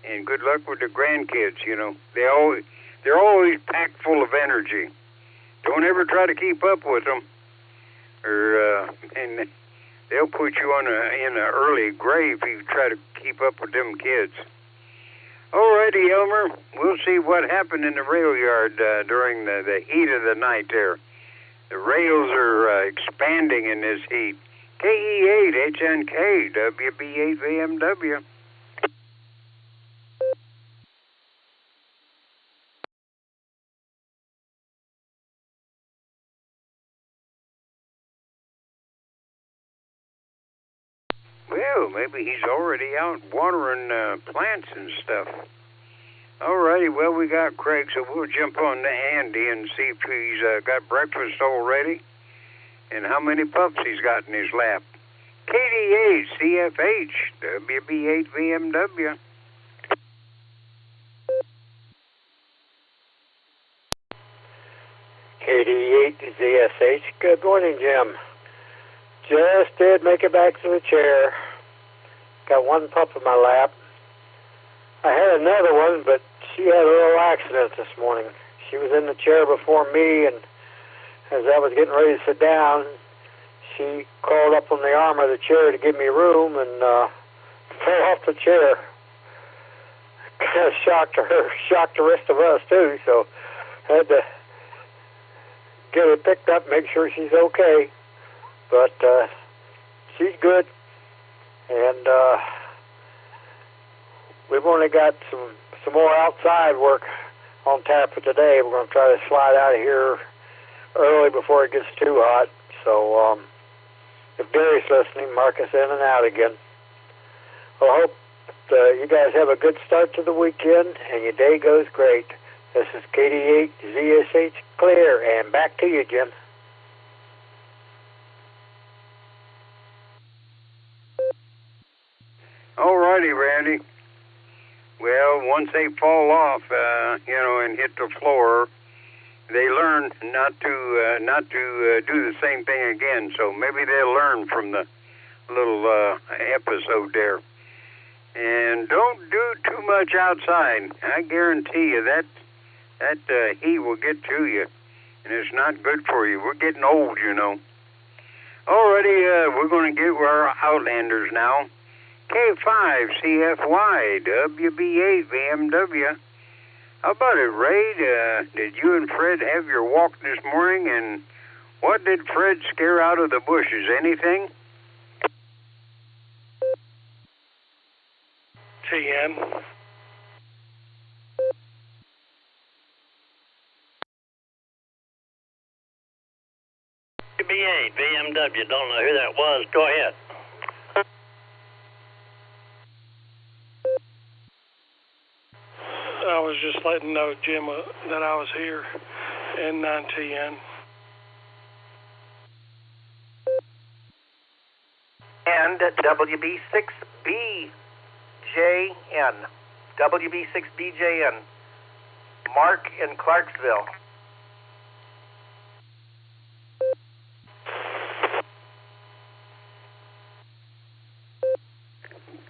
And good luck with the grandkids, you know. They're always packed full of energy. Don't ever try to keep up with them, and they'll put you in an early grave if you try to keep up with them kids. Alrighty, Elmer. We'll see what happened in the rail yard during the heat of the night there. The rails are expanding in this heat. KE8 HNK WB8 VMW. Well, maybe he's already out watering plants and stuff. Alrighty, well, we got Craig, so we'll jump on to Andy and see if he's got breakfast already and how many pups he's got in his lap. KD8 CFH WB8 VMW. KD8 ZSH. Good morning, Jim. Just did make it back to the chair. Got one pup in my lap. I had another one, but she had a little accident this morning. She was in the chair before me, and as I was getting ready to sit down, she crawled up on the arm of the chair to give me room and fell off the chair. Kind of shocked her, shocked the rest of us too, so I had to get her picked up, make sure she's okay. But she's good, and we've only got some more outside work on tap for today. We're going to try to slide out of here early before it gets too hot. So if Gary's listening, mark us in and out again. Well, I hope you guys have a good start to the weekend and your day goes great. This is KD8 ZSH Clear, and back to you, Jim. All righty, Randy. Well, once they fall off, and hit the floor, they learn not to do the same thing again. So maybe they'll learn from the little episode there. And don't do too much outside. I guarantee you that heat will get to you, and it's not good for you. We're getting old, you know. Alrighty, we're going to get our Outlanders now. K5 CFY WB8 VMW. How about it, Ray? Did you and Fred have your walk this morning, and what did Fred scare out of the bushes? Anything? TN. WB8 VMW. Don't know who that was. Go ahead. I was just letting know, Jim, that I was here in 9TN. And WB6BJN. WB6BJN. Mark in Clarksville.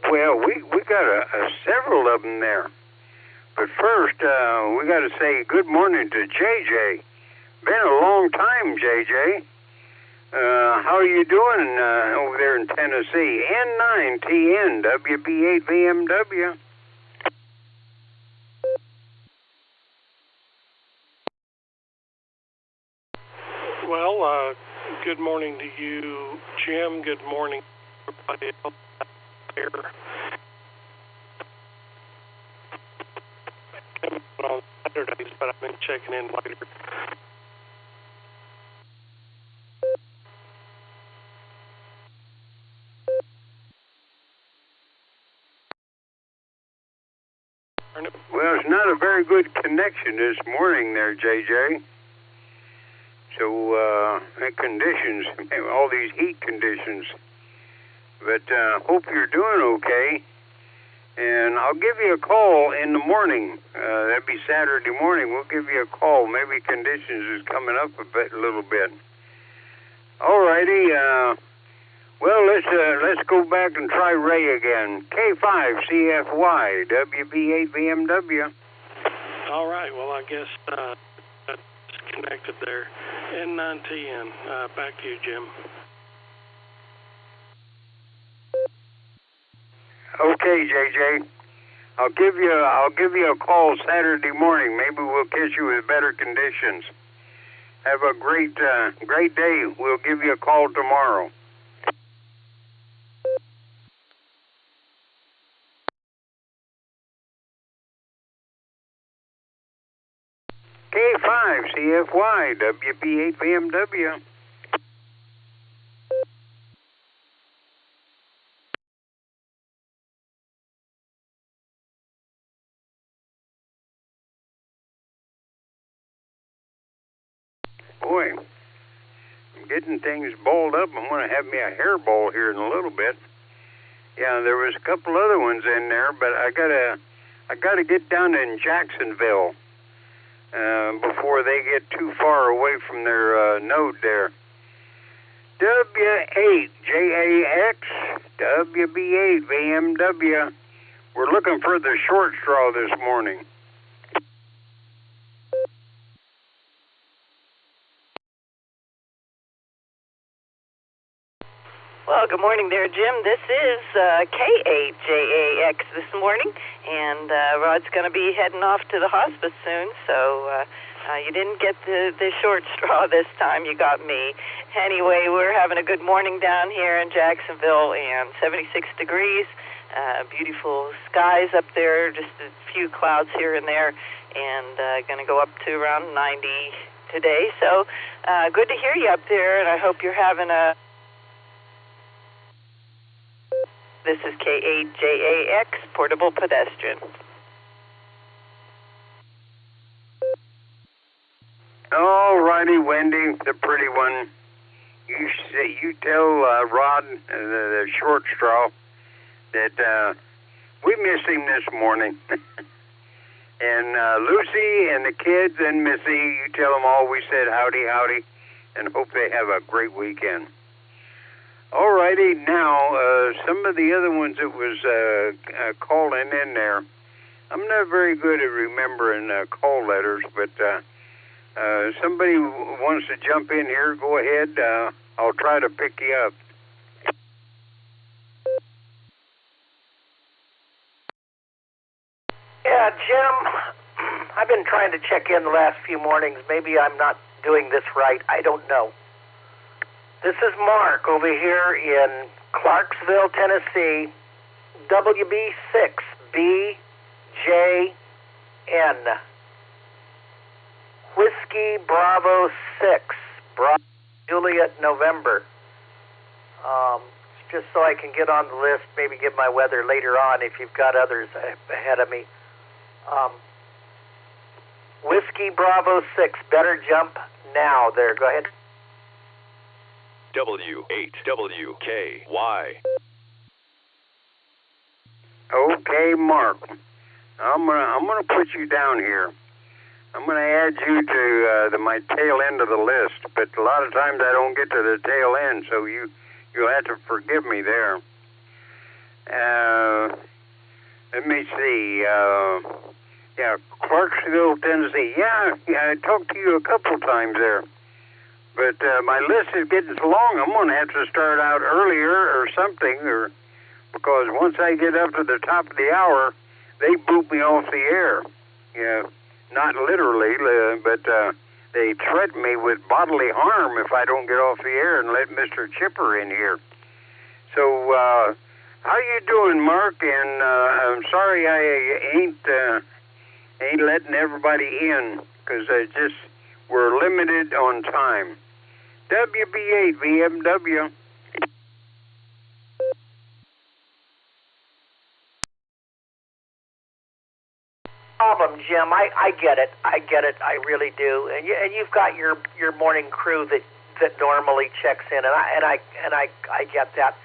Well, we got several of them there. But first, we got to say good morning to JJ. Been a long time, JJ. How are you doing over there in Tennessee? N9TN WB8 VMW. Well, good morning to you, Jim. Good morning, everybody else out there. On Saturdays, but I've been checking in later. Well, it's not a very good connection this morning there, JJ. So, conditions, all these heat conditions. But hope you're doing okay. And I'll give you a call in the morning. That'd be Saturday morning. We'll give you a call. Maybe conditions is coming up a little bit. All righty. Well, let's go back and try Ray again. K5CFY, WB8VMW. All right. Well, I guess that's connected there. N9TN. Back to you, Jim. Okay, JJ. I'll give you a call Saturday morning. Maybe we'll catch you with better conditions. Have a great day. We'll give you a call tomorrow. K5CFY, WB8VMW. Boy, I'm getting things balled up. I'm going to have me a hairball here in a little bit. Yeah, there was a couple other ones in there, but I gotta get down in Jacksonville before they get too far away from their node there. W8JAX, WB8VMW. We're looking for the short straw this morning. Well, good morning there, Jim. This is K8JAX this morning, and Rod's going to be heading off to the hospice soon, so you didn't get the short straw this time. You got me. Anyway, we're having a good morning down here in Jacksonville, and 76 degrees, beautiful skies up there, just a few clouds here and there, and going to go up to around 90 today. So good to hear you up there, and I hope you're having a... This is K8JAX, Portable Pedestrian. All righty, Wendy, the pretty one. You tell Rod, the short straw, that we miss him this morning. And Lucy and the kids and Missy, you tell them all we said howdy, howdy, and hope they have a great weekend. All righty, now, some of the other ones that was calling in there, I'm not very good at remembering call letters, but somebody wants to jump in here, go ahead. I'll try to pick you up. Yeah, Jim, I've been trying to check in the last few mornings. Maybe I'm not doing this right. I don't know. This is Mark over here in Clarksville, Tennessee, WB6BJN. Whiskey Bravo 6, Bravo Juliet November. Just so I can get on the list, maybe give my weather later on if you've got others ahead of me. Whiskey Bravo 6, better jump now there. Go ahead. W8WKY. Okay, Mark. I'm gonna put you down here. I'm gonna add you to my tail end of the list, but a lot of times I don't get to the tail end, so you'll have to forgive me there. Let me see. Yeah, Clarksville, Tennessee. Yeah, I talked to you a couple times there. But my list is getting so long, I'm going to have to start out earlier or something, or because once I get up to the top of the hour, they boot me off the air. Yeah, not literally, but they threaten me with bodily harm if I don't get off the air and let Mr. Chipper in here. So, how you doing, Mark? And I'm sorry I ain't letting everybody in because we're limited on time. WB8VMW. Problem, Jim. I get it. I really do. And you've got your morning crew that normally checks in, and I get that.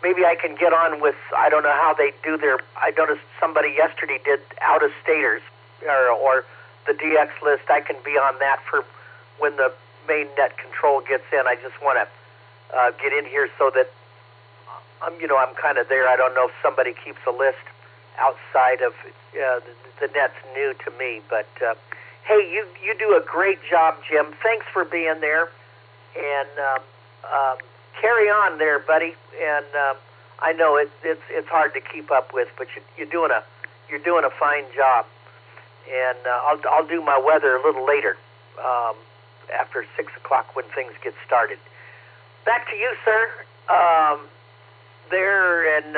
Maybe I can get on with, I don't know how they do their. I noticed somebody yesterday did out of staters or the DX list. I can be on that for when the main net control gets in. I just want to get in here so that I'm kind of there. I don't know if somebody keeps a list outside of the net's new to me, but hey, you do a great job, Jim. Thanks for being there, and carry on there, buddy. And I know it's hard to keep up with, but you're doing a fine job. And I'll do my weather a little later, after 6 o'clock when things get started. Back to you, sir. There, and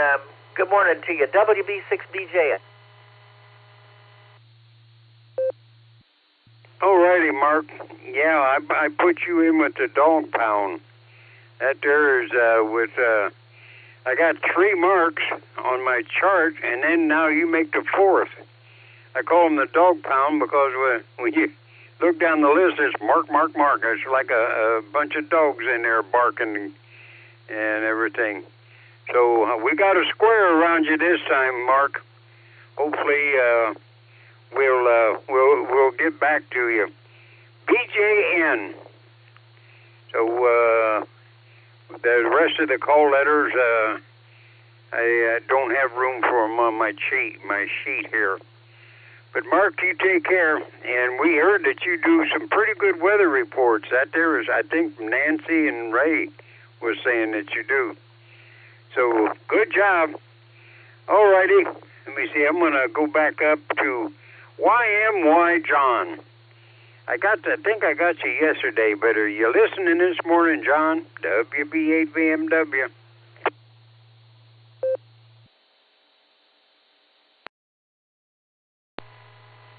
good morning to you, WB6BJ. All righty, Mark. Yeah, I put you in with the dog pound. That there is with I got 3 marks on my chart, and then now you make the 4th. I call them the dog pound because when you look down the list, it's mark, mark, mark. It's like a bunch of dogs in there barking and everything. So we got a square around you this time, Mark. Hopefully we'll get back to you. BJN. So the rest of the call letters, I don't have room for them on my sheet here. But Mark, you take care. And we heard that you do some pretty good weather reports. That there is, I think, Nancy and Ray was saying that you do. So good job. All righty. Let me see. I'm going to go back up to YMY John. I think I got you yesterday, but are you listening this morning, John? WB8VMW.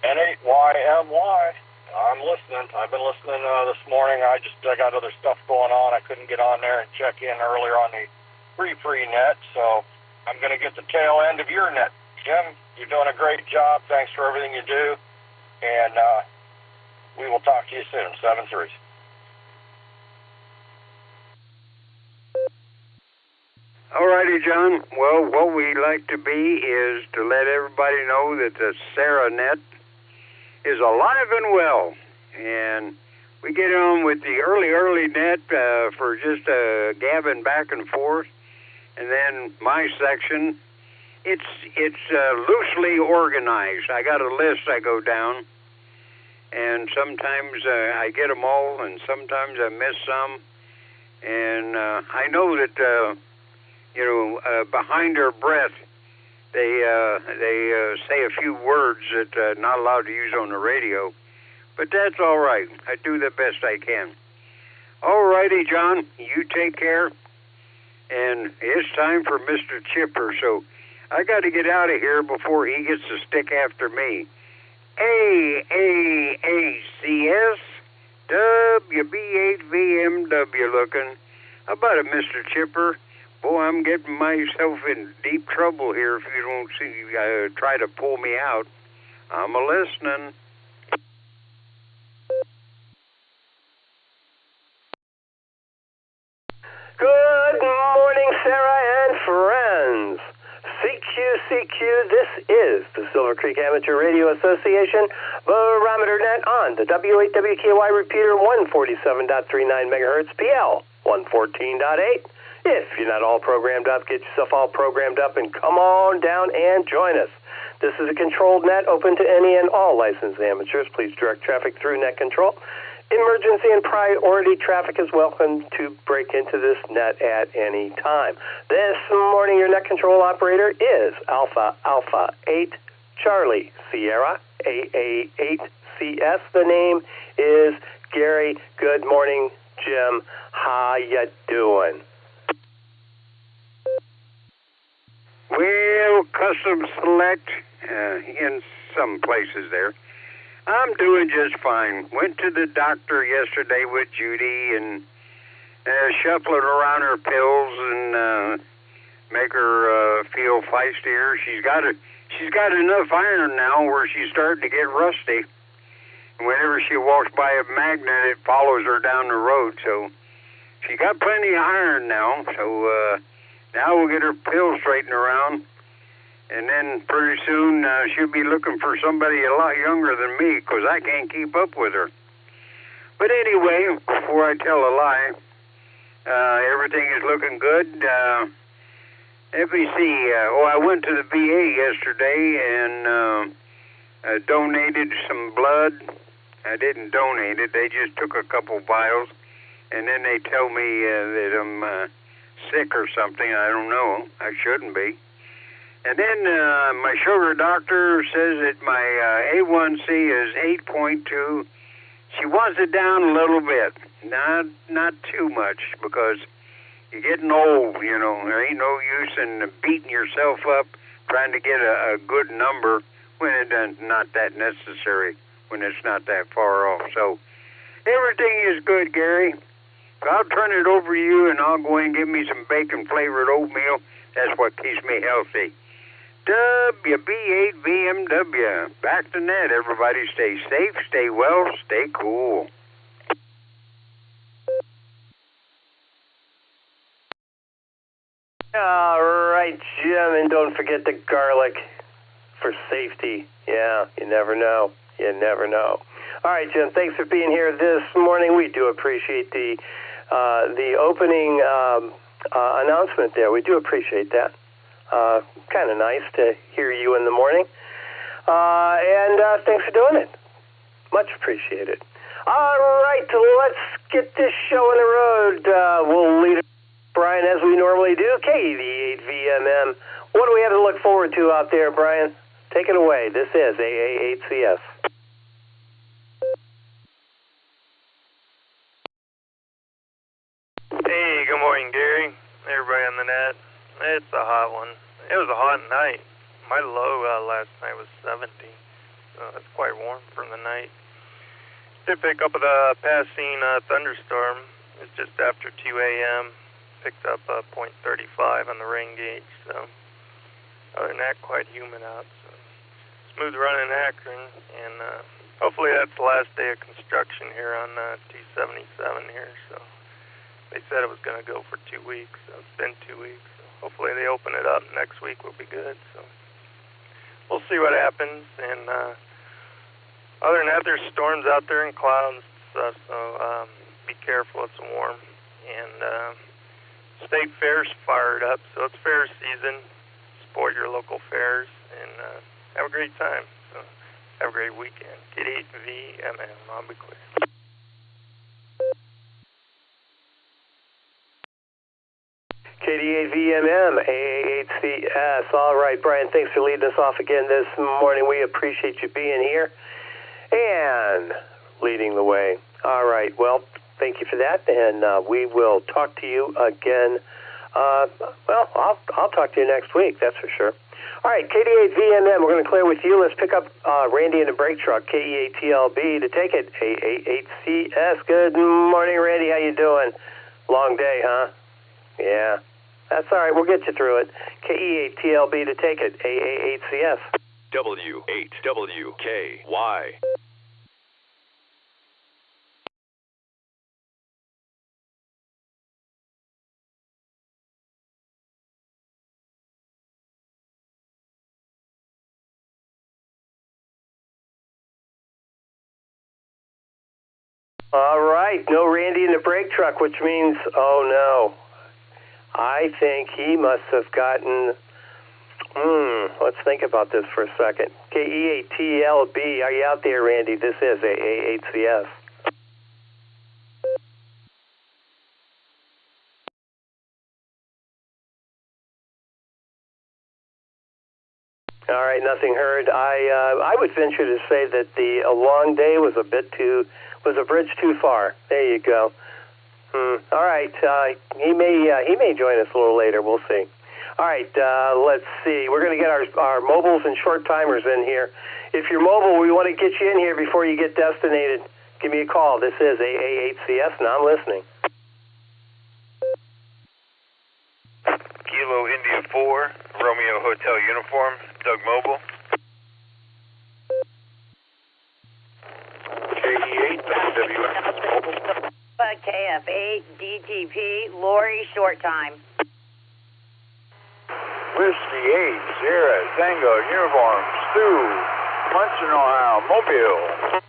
N8YMY. I'm listening. I've been listening this morning. I got other stuff going on. I couldn't get on there and check in earlier on the free net, so I'm going to get the tail end of your net. Jim, you're doing a great job. Thanks for everything you do, and we will talk to you soon. 7-3. All righty, John. Well, what we like to be is to let everybody know that the Sarah net is alive and well, and we get on with the early net for just gabbing back and forth, and then my section, it's loosely organized. I got a list I go down, and sometimes I get them all, and sometimes I miss some, and I know that behind their breath, they say a few words that not allowed to use on the radio, but that's all right. I do the best I can. All righty, John, you take care, and it's time for Mr. Chipper, so I got to get out of here before he gets to stick after me. AAACS WB8VMW looking. How about it, Mr. Chipper? Boy, I'm getting myself in deep trouble here if you don't try to pull me out. I'm a-listening. Good morning, Sarah and friends. CQ, this is the Silvercreek Amateur Radio Association, Barometer Net on the W8WKY repeater 147.39 megahertz, PL 114.8. If you're not all programmed up, get yourself all programmed up and come on down and join us. This is a controlled net open to any and all licensed amateurs. Please direct traffic through net control. Emergency and priority traffic is welcome to break into this net at any time. This morning, your net control operator is Alpha 8 Charlie Sierra AA8CS. The name is Gary. Good morning, Jim. How you doing? Well, custom select in some places there. I'm doing just fine. Went to the doctor yesterday with Judy and shuffling around her pills and make her feel feistier. She's got enough iron now where she's starting to get rusty. And whenever she walks by a magnet, it follows her down the road. So she got plenty of iron now. So now we'll get her pills straightened around. And then pretty soon she'll be looking for somebody a lot younger than me because I can't keep up with her. But anyway, before I tell a lie, everything is looking good. Let me see. I went to the VA yesterday and donated some blood. I didn't donate it. They just took a couple vials, and then they tell me that I'm sick or something. I don't know. I shouldn't be. And then my sugar doctor says that my A1C is 8.2. She wants it down a little bit, not too much, because you're getting old, you know. There ain't no use in beating yourself up trying to get a good number when it's not that necessary, when it's not that far off. So everything is good, Gary. I'll turn it over to you, and I'll go and get me some bacon-flavored oatmeal. That's what keeps me healthy. WB8VMW. Back to net. Everybody stay safe, stay well, stay cool. All right, Jim, and don't forget the garlic for safety. Yeah, you never know. You never know. All right, Jim, thanks for being here this morning. We do appreciate the opening announcement there. We do appreciate that. Kind of nice to hear you in the morning. And thanks for doing it. Much appreciated. All right, let's get this show on the road. We'll lead it, Brian, as we normally do. KV8VMM. What do we have to look forward to out there, Brian? Take it away. This is AA8CS. Hey, good morning, Gary. Everybody on the net. It's a hot one. It was a hot night. My low last night was 70, so that's quite warm for the night. Did pick up a passing thunderstorm. It's just after 2 a.m. Picked up 0.35 on the rain gauge, so other than that, quite humid out. So smooth running Akron, and hopefully that's the last day of construction here on 277 here. So they said it was going to go for 2 weeks, so it's been 2 weeks. Hopefully they open it up next week will be good. So we'll see what happens. And other than that, there's storms out there and clouds and stuff. So be careful. It's warm. And state fairs fired up. So it's fair season. Support your local fairs and have a great time. So have a great weekend. K8VMM. I'll be clear. KD8VMM, AA8CS. All right, Brian, thanks for leading us off again this morning. We appreciate you being here and leading the way. All right, well, thank you for that, and we will talk to you again. I'll talk to you next week, that's for sure. All right, KD8VMM, we're going to clear with you. Let's pick up Randy in the brake truck, KE8TLB, to take it, AA8CS. Good morning, Randy. How you doing? Long day, huh? Yeah, that's all right. We'll get you through it. KE8TLB to take it. AA8CS. W8WKY. All right, no Randy in the brake truck, which means, oh no. I think he must have gotten, let's think about this for a second. KE8TLB, are you out there, Randy? This is AA8CS. All right, nothing heard. I would venture to say that the long day was a bridge too far. There you go. All right, he may join us a little later. We'll see. All right, let's see. We're going to get our mobiles and short timers in here. If you're mobile, we want to get you in here before you get destinated. Give me a call. This is AA8CS, and I'm listening. Kilo India 4, Romeo Hotel Uniform, Doug Mobile. KE8, WWF Mobile. KF8, DTP, Lori, short time. Whiskey 8, Sierra, Tango, Uniform, Stu, Munson, Ohio, Mobile.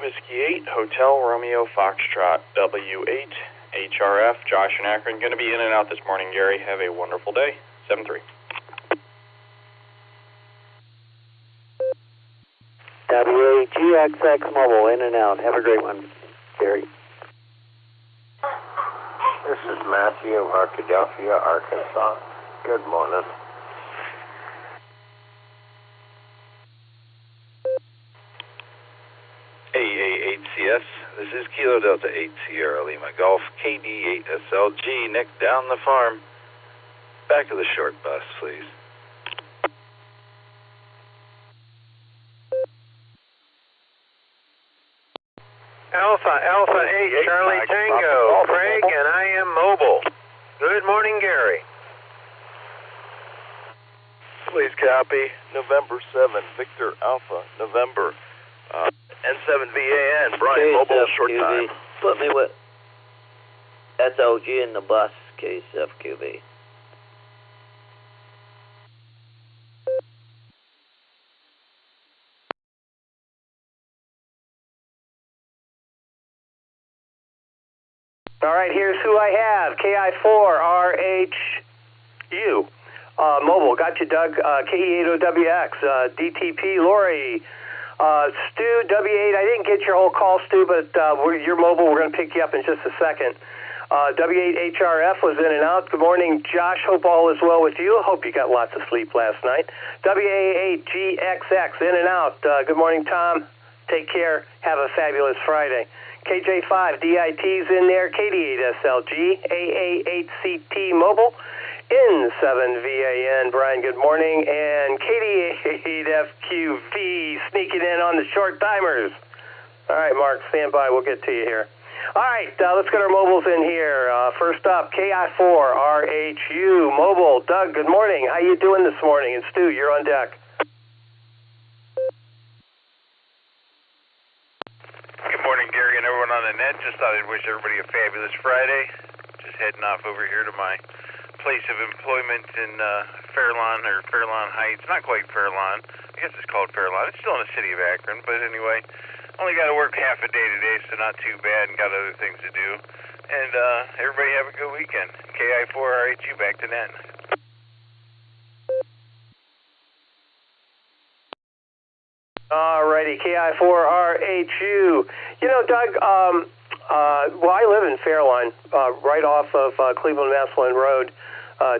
Whiskey 8, Hotel Romeo Foxtrot, W8, HRF, Josh and Akron, going to be in and out this morning, Gary. Have a wonderful day. 7-3. WAGXX Mobile, in and out. Have a great one, Gary. This is Matthew of Arkadelphia, Arkansas. Good morning. AA8CS, this is Kilo Delta 8 Sierra Lima Golf, KD8SLG, Nick down the farm. Back of the short bus, please. Alpha 8, Charlie Tango, Craig, and I am mobile. Good morning, Gary. Please copy. November 7, Victor Alpha, November. N7VAN, Brian, mobile, short time. Put me with SLG in the bus, KSFQB. All right, here's who I have. KI4RHU. Mobile, got you, Doug. KE80WX. DTP, Lori. Stu, W8, I didn't get your whole call, Stu, but you're mobile. We're going to pick you up in just a second. W8HRF was in and out. Good morning, Josh. Hope all is well with you. Hope you got lots of sleep last night. WA8GXX, in and out. Good morning, Tom. Take care. Have a fabulous Friday. KJ5DIT's in there. KD8SLG. AA8CT Mobile. N7VAN, Brian, good morning. And KD8FQV sneaking in on the short timers. All right, Mark, stand by. We'll get to you here. All right, let's get our mobiles in here. First up, KI4RHU Mobile. Doug, good morning. How you doing this morning? And Stu, you're on deck. Good morning, Gary, and everyone on the net. Just thought I'd wish everybody a fabulous Friday. Just heading off over here to my place of employment in Fairlawn Heights. Not quite Fairlawn. I guess it's called Fairlawn. It's still in the city of Akron, but anyway, only got to work half a day today, so not too bad, and got other things to do. And everybody have a good weekend. KI4RHU, back to net. All righty, KI4RHU. You know, Doug, well, I live in Fairlawn, right off of Cleveland-Massillon Road,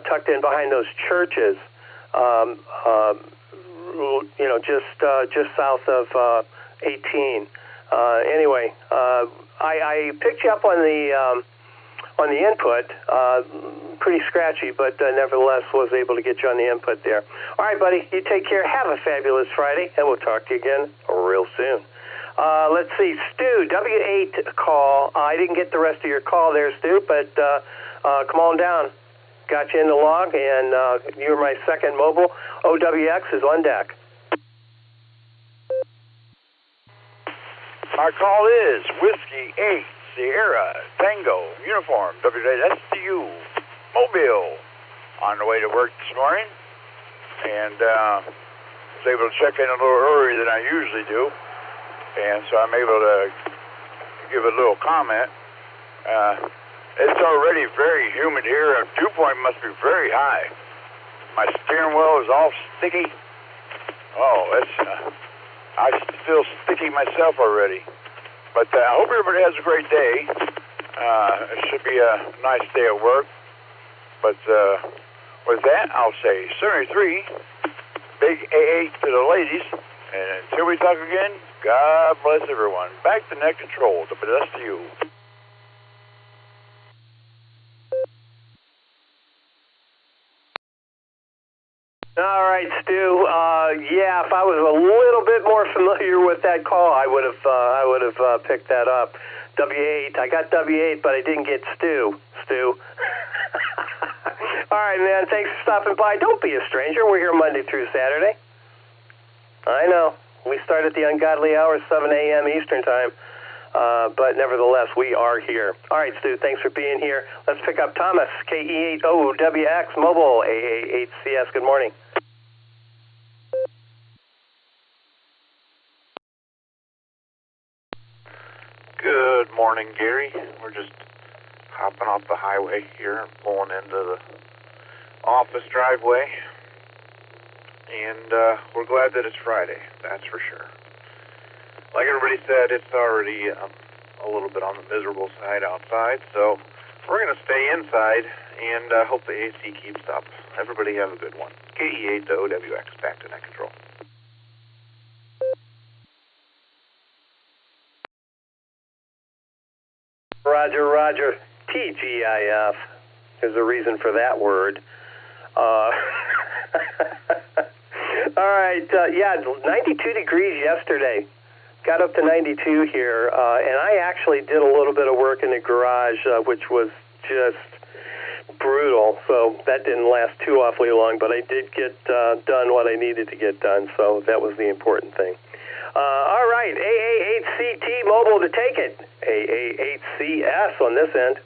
tucked in behind those churches, you know, just south of 18. Anyway, I picked you up on the input, pretty scratchy, but nevertheless was able to get you on the input there. All right, buddy, you take care. Have a fabulous Friday, and we'll talk to you again real soon. Let's see, Stu, W8 call. I didn't get the rest of your call there, Stu, but come on down. Got you in the log, and you're my second mobile. OWX is on deck. My call is Whiskey 8 Sierra Tango Uniform WSTU Mobile. On the way to work this morning, and was able to check in a little earlier than I usually do. And so I'm able to give a little comment. It's already very humid here, and dew point must be very high. My steering wheel is all sticky. Oh, I feel sticky myself already. But I hope everybody has a great day. It should be a nice day at work. But with that, I'll say 73, big AA to the ladies. And until we talk again, God bless everyone. Back to net control. The best to you. All right, Stu. Yeah, if I was a little bit more familiar with that call, I would have picked that up. W8. I got W8, but I didn't get Stu. All right, man. Thanks for stopping by. Don't be a stranger. We're here Monday through Saturday. I know. We start at the ungodly hour, 7 a.m. Eastern time. But nevertheless, we are here. All right, Stu, thanks for being here. Let's pick up Thomas, KE80WX Mobile, AA8CS. Good morning. Good morning, Gary. We're just hopping off the highway here and pulling into the office driveway. And we're glad that it's Friday, that's for sure. Like everybody said, it's already a little bit on the miserable side outside, so we're going to stay inside and hope the AC keeps up. Everybody have a good one. KE8 to OWX, back to net control. Roger, Roger. TGIF. There's a reason for that word. All right, 92 degrees yesterday. Got up to 92 here, and I actually did a little bit of work in the garage, which was just brutal, so that didn't last too awfully long, but I did get done what I needed to get done, so that was the important thing. All right, AA8CT mobile to take it. AA8CS on this end.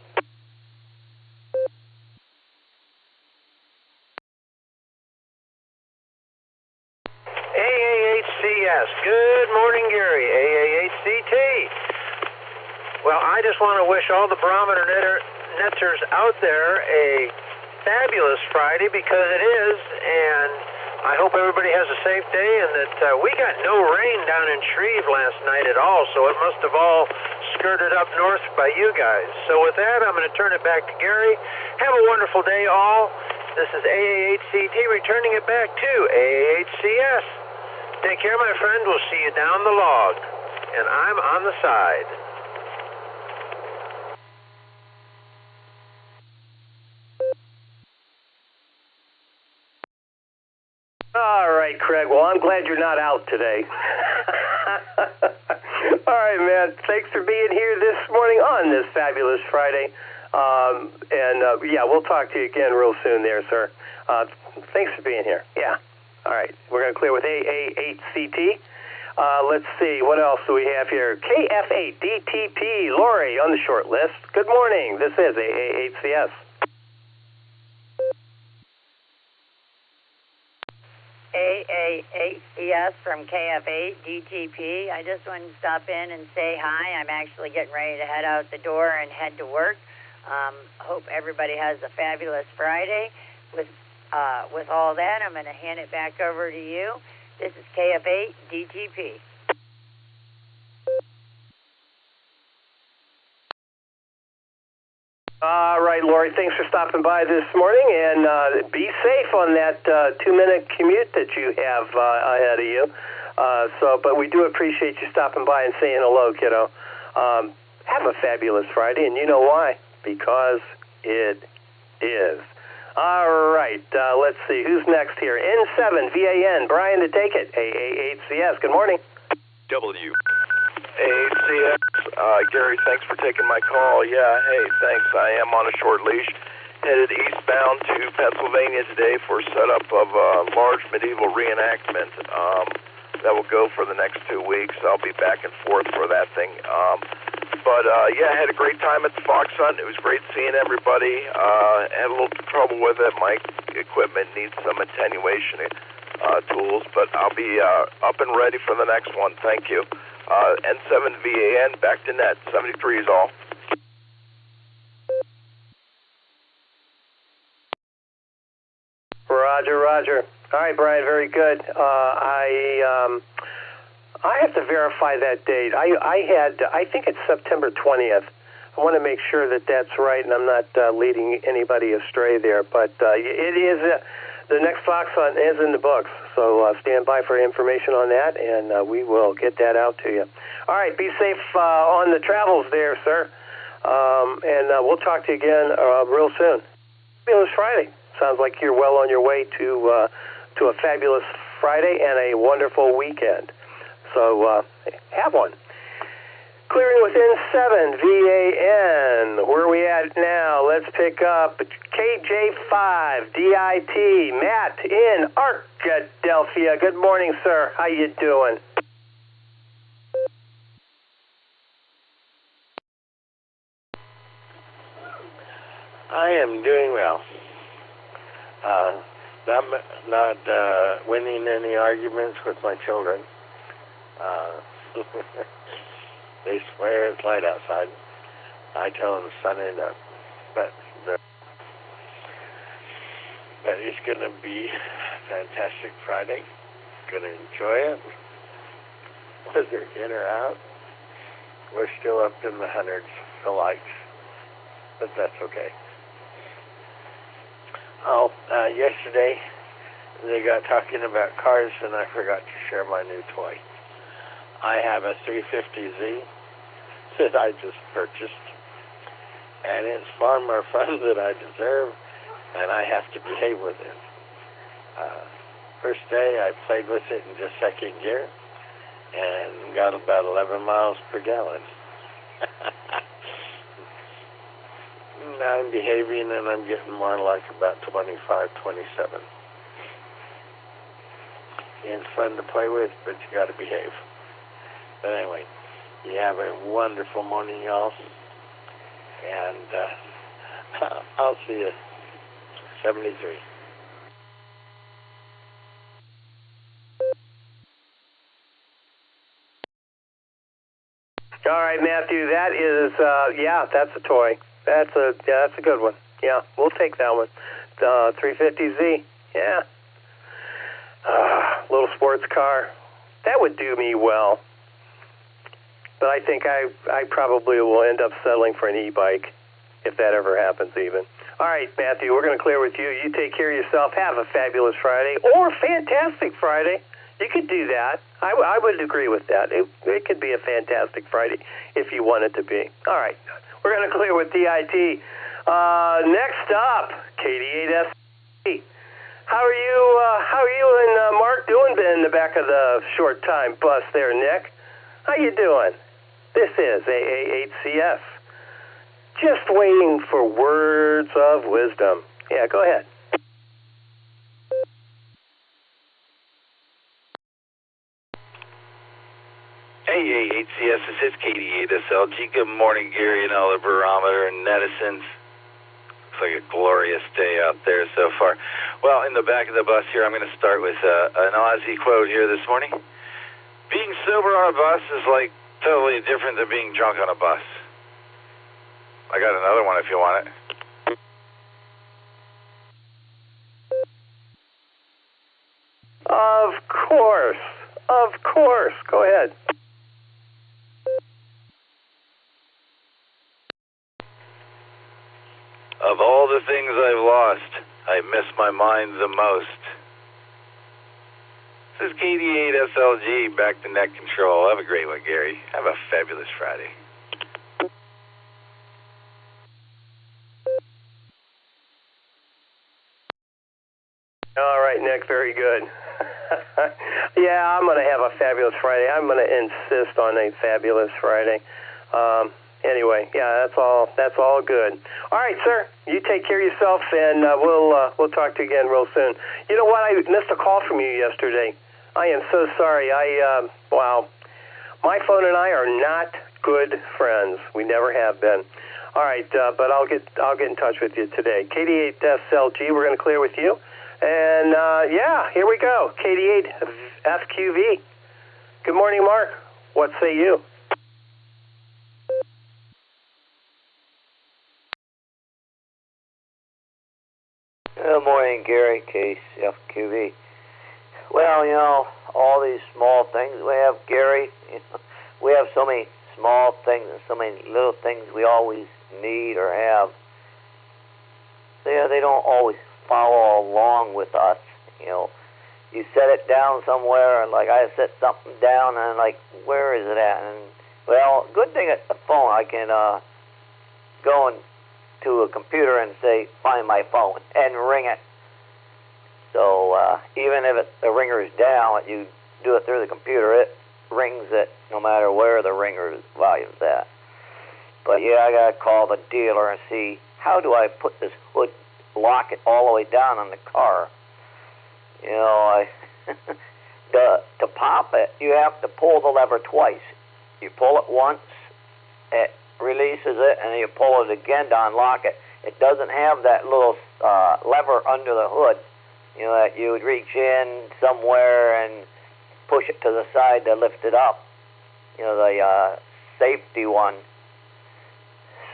AA8CS. Good morning, Gary. AA8CT. Well, I just want to wish all the Barometer Netters out there a fabulous Friday, because it is, and I hope everybody has a safe day, and that we got no rain down in Shreve last night at all, so it must have all skirted up north by you guys. So with that, I'm going to turn it back to Gary. Have a wonderful day, all. This is AA8CT returning it back to AA8CS. Take care, my friend. We'll see you down the log, and I'm on the side. All right, Craig. Well, I'm glad you're not out today. All right, man. Thanks for being here this morning on this fabulous Friday. We'll talk to you again real soon there, sir. Thanks for being here. Yeah. All right. We're going to clear with AA8CT. Let's see. What else do we have here? KF8DTP. Lori on the short list. Good morning. This is AA8CS. AA8CS from KF8 DTP. I just wanted to stop in and say hi. I'm actually getting ready to head out the door and head to work. Hope everybody has a fabulous Friday. With all that, I'm going to hand it back over to you. This is KF8 DTP. All right, Lori, thanks for stopping by this morning, and be safe on that 2-minute commute that you have ahead of you. But we do appreciate you stopping by and saying hello, kiddo. Have a fabulous Friday, and you know why? Because it is. All right, let's see. Who's next here? N7 VAN, Brian to take it. AA8CS, good morning. W. ACS, Gary, thanks for taking my call. Yeah, hey, thanks. I am on a short leash, headed eastbound to Pennsylvania today for setup of a large medieval reenactment that will go for the next 2 weeks. I'll be back and forth for that thing. I had a great time at the Fox Hunt. It was great seeing everybody. Had a little trouble with it. My equipment needs some attenuation tools, but I'll be up and ready for the next one. Thank you. N7 VAN, back to net, 73 is all. Roger, Roger. All right, Brian, very good. I have to verify that date. I think it's September 20th. I want to make sure that that's right, and I'm not leading anybody astray there. But it is, the next Fox Hunt is in the books, so stand by for information on that, and we will get that out to you. All right, be safe on the travels there, sir. And we'll talk to you again real soon. Fabulous Friday. Sounds like you're well on your way to a fabulous Friday and a wonderful weekend. So have one. Clearing within 7 VAN. Where are we at now? Let's pick up KJ5 DIT. Matt in Arkadelphia. Good morning, sir. How you doing? I am doing well. Not winning any arguments with my children. They swear it's light outside. I tell them it's sunny enough. but it's going to be a fantastic Friday. Going to enjoy it. Whether in or out, we're still up in the hundreds for likes, but that's okay. Oh, yesterday they got talking about cars, and I forgot to share my new toy. I have a 350Z that I just purchased, and it's far more fun than I deserve, and I have to behave with it. First day, I played with it in just second gear, and got about 11 miles per gallon. I'm behaving, and I'm getting more like about 25, 27. It's fun to play with, but you got to behave. But anyway, you have a wonderful morning, y'all, and I'll see you. 73. All right, Matthew, that is, that's a toy. That's a good one. Yeah, we'll take that one. 350Z, yeah. Little sports car. That would do me well. But I think I probably will end up settling for an e-bike, if that ever happens even. All right, Matthew, we're going to clear with you. You take care of yourself. Have a fabulous Friday or fantastic Friday. You could do that. I would agree with that. It could be a fantastic Friday if you want it to be. All right, we're going to clear with DIT. Next up, KD8S. How are you and Mark doing in the back of the short time bus there, Nick? How you doing? This is AA8CF. Just waiting for words of wisdom. Yeah, go ahead. AA8CS, this is KD8SLG. Good morning, Gary, and all the barometer and netizens. Looks like a glorious day out there so far. Well, in the back of the bus here, I'm going to start with an Aussie quote here this morning. Being sober on a bus is like totally different than being drunk on a bus. I got another one if you want it. Of course. Of course. Go ahead. Of all the things I've lost, I miss my mind the most. This is KD8SLG, back to net control. Have a great one, Gary. Have a fabulous Friday. All right, Nick, very good. Yeah, I'm going to have a fabulous Friday. I'm going to insist on a fabulous Friday. Anyway, yeah, that's all good. All right, sir, you take care of yourself, and we'll talk to you again real soon. You know what? I missed a call from you yesterday. I am so sorry. Wow. My phone and I are not good friends. We never have been. All right, but I'll get in touch with you today. KD8SLG, we're going to clear with you. And, here we go. KD8FQV. Good morning, Mark. What say you? Good morning, Gary, KCFQV. Well, all these small things we have, Gary, we have so many small things and so many little things we always need or have. They don't always follow along with us. You set it down somewhere, and like I set something down, and like, where is it at? And well, good thing at the phone, I can go to a computer and say, find my phone, and ring it. So even if the ringer is down, you do it through the computer, it rings it no matter where the ringer's volume's at. But yeah, I gotta call the dealer and see, how do I put this hood, lock it all the way down on the car? To pop it, you have to pull the lever twice. You pull it once, it releases it, and then you pull it again to unlock it. It doesn't have that little lever under the hood, that you would reach in somewhere and push it to the side to lift it up. The safety one.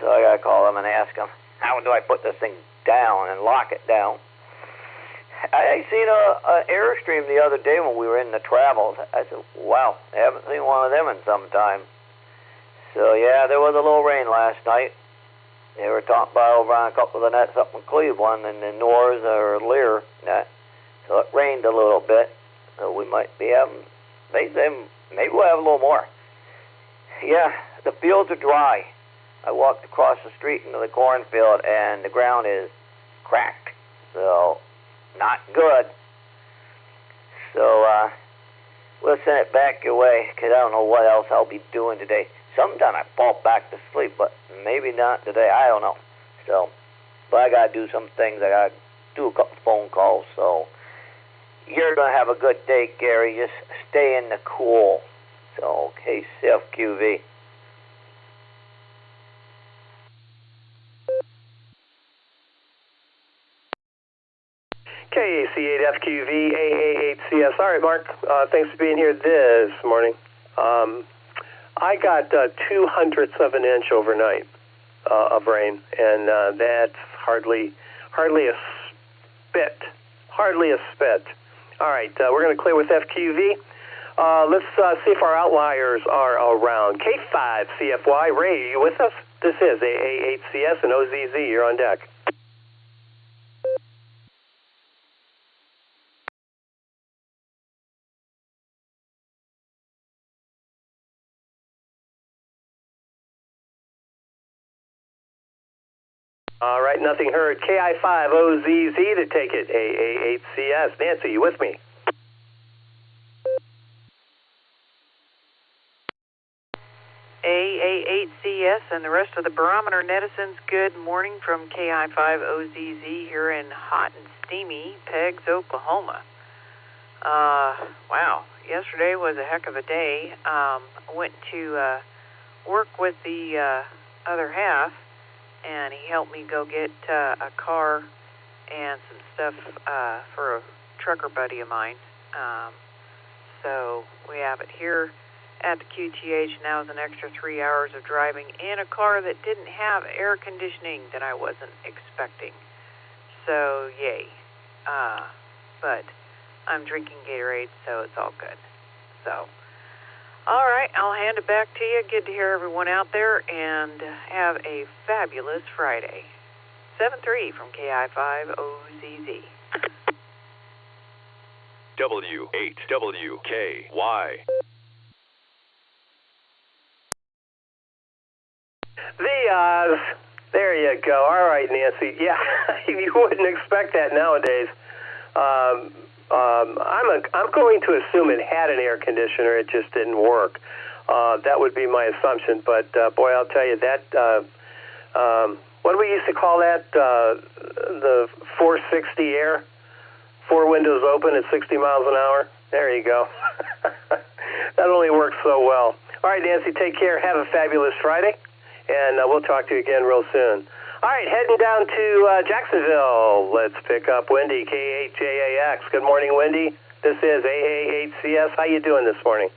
So I gotta call them and ask them. how do I put this thing down and lock it down? I seen an Airstream the other day when we were in the travels. I said, wow, I haven't seen one of them in some time. So, yeah, there was a little rain last night. They were talking about over on a couple of the nets up in Cleveland and in North or Lear net. So it rained a little bit. So we might be having, they say maybe we'll have a little more. Yeah, the fields are dry. I walked across the street into the cornfield and the ground is cracked. So, not good. So, we'll send it back your way, because I don't know what else I'll be doing today. Sometime I fall back to sleep, but maybe not today. I don't know. So, but I got to do some things. I got to do a couple phone calls. So, you're going to have a good day, Gary. Just stay in the cool. So, okay, CFQV. KAC8FQV, AA8CS. All right, Mark, thanks for being here this morning. I got 0.02 of an inch overnight of rain, and that's hardly a spit. Hardly a spit. All right, we're going to clear with FQV. Let's see if our outliers are around. K5CFY, Ray, are you with us? This is AA8CS and OZZ. You're on deck. All right, nothing heard. KI5OZZ to take it. AA8CS. Nancy, you with me? AA8CS and the rest of the Barometer netizens, good morning from KI5OZZ here in hot and steamy Peggs, Oklahoma. Wow, yesterday was a heck of a day. Went to work with the other half, and he helped me go get a car and some stuff for a trucker buddy of mine. So we have it here at the QTH. Now is an extra 3 hours of driving in a car that didn't have air conditioning that I wasn't expecting. So, yay. But I'm drinking Gatorade, so it's all good. So, all right, I'll hand it back to you. Good to hear everyone out there, and have a fabulous Friday. 7-3 from KI5OZZ. W8WKY. There you go. All right, Nancy. Yeah, you wouldn't expect that nowadays. I'm going to assume it had an air conditioner. It just didn't work. That would be my assumption. But boy, I'll tell you that. What do we used to call that? The 460 air. 4 windows open at 60 miles an hour. There you go. That only works so well. All right, Nancy, take care. Have a fabulous Friday. And we'll talk to you again real soon. All right, heading down to Jacksonville. Let's pick up Wendy, K8JAX. Good morning, Wendy. This is AA8CS. How you doing this morning?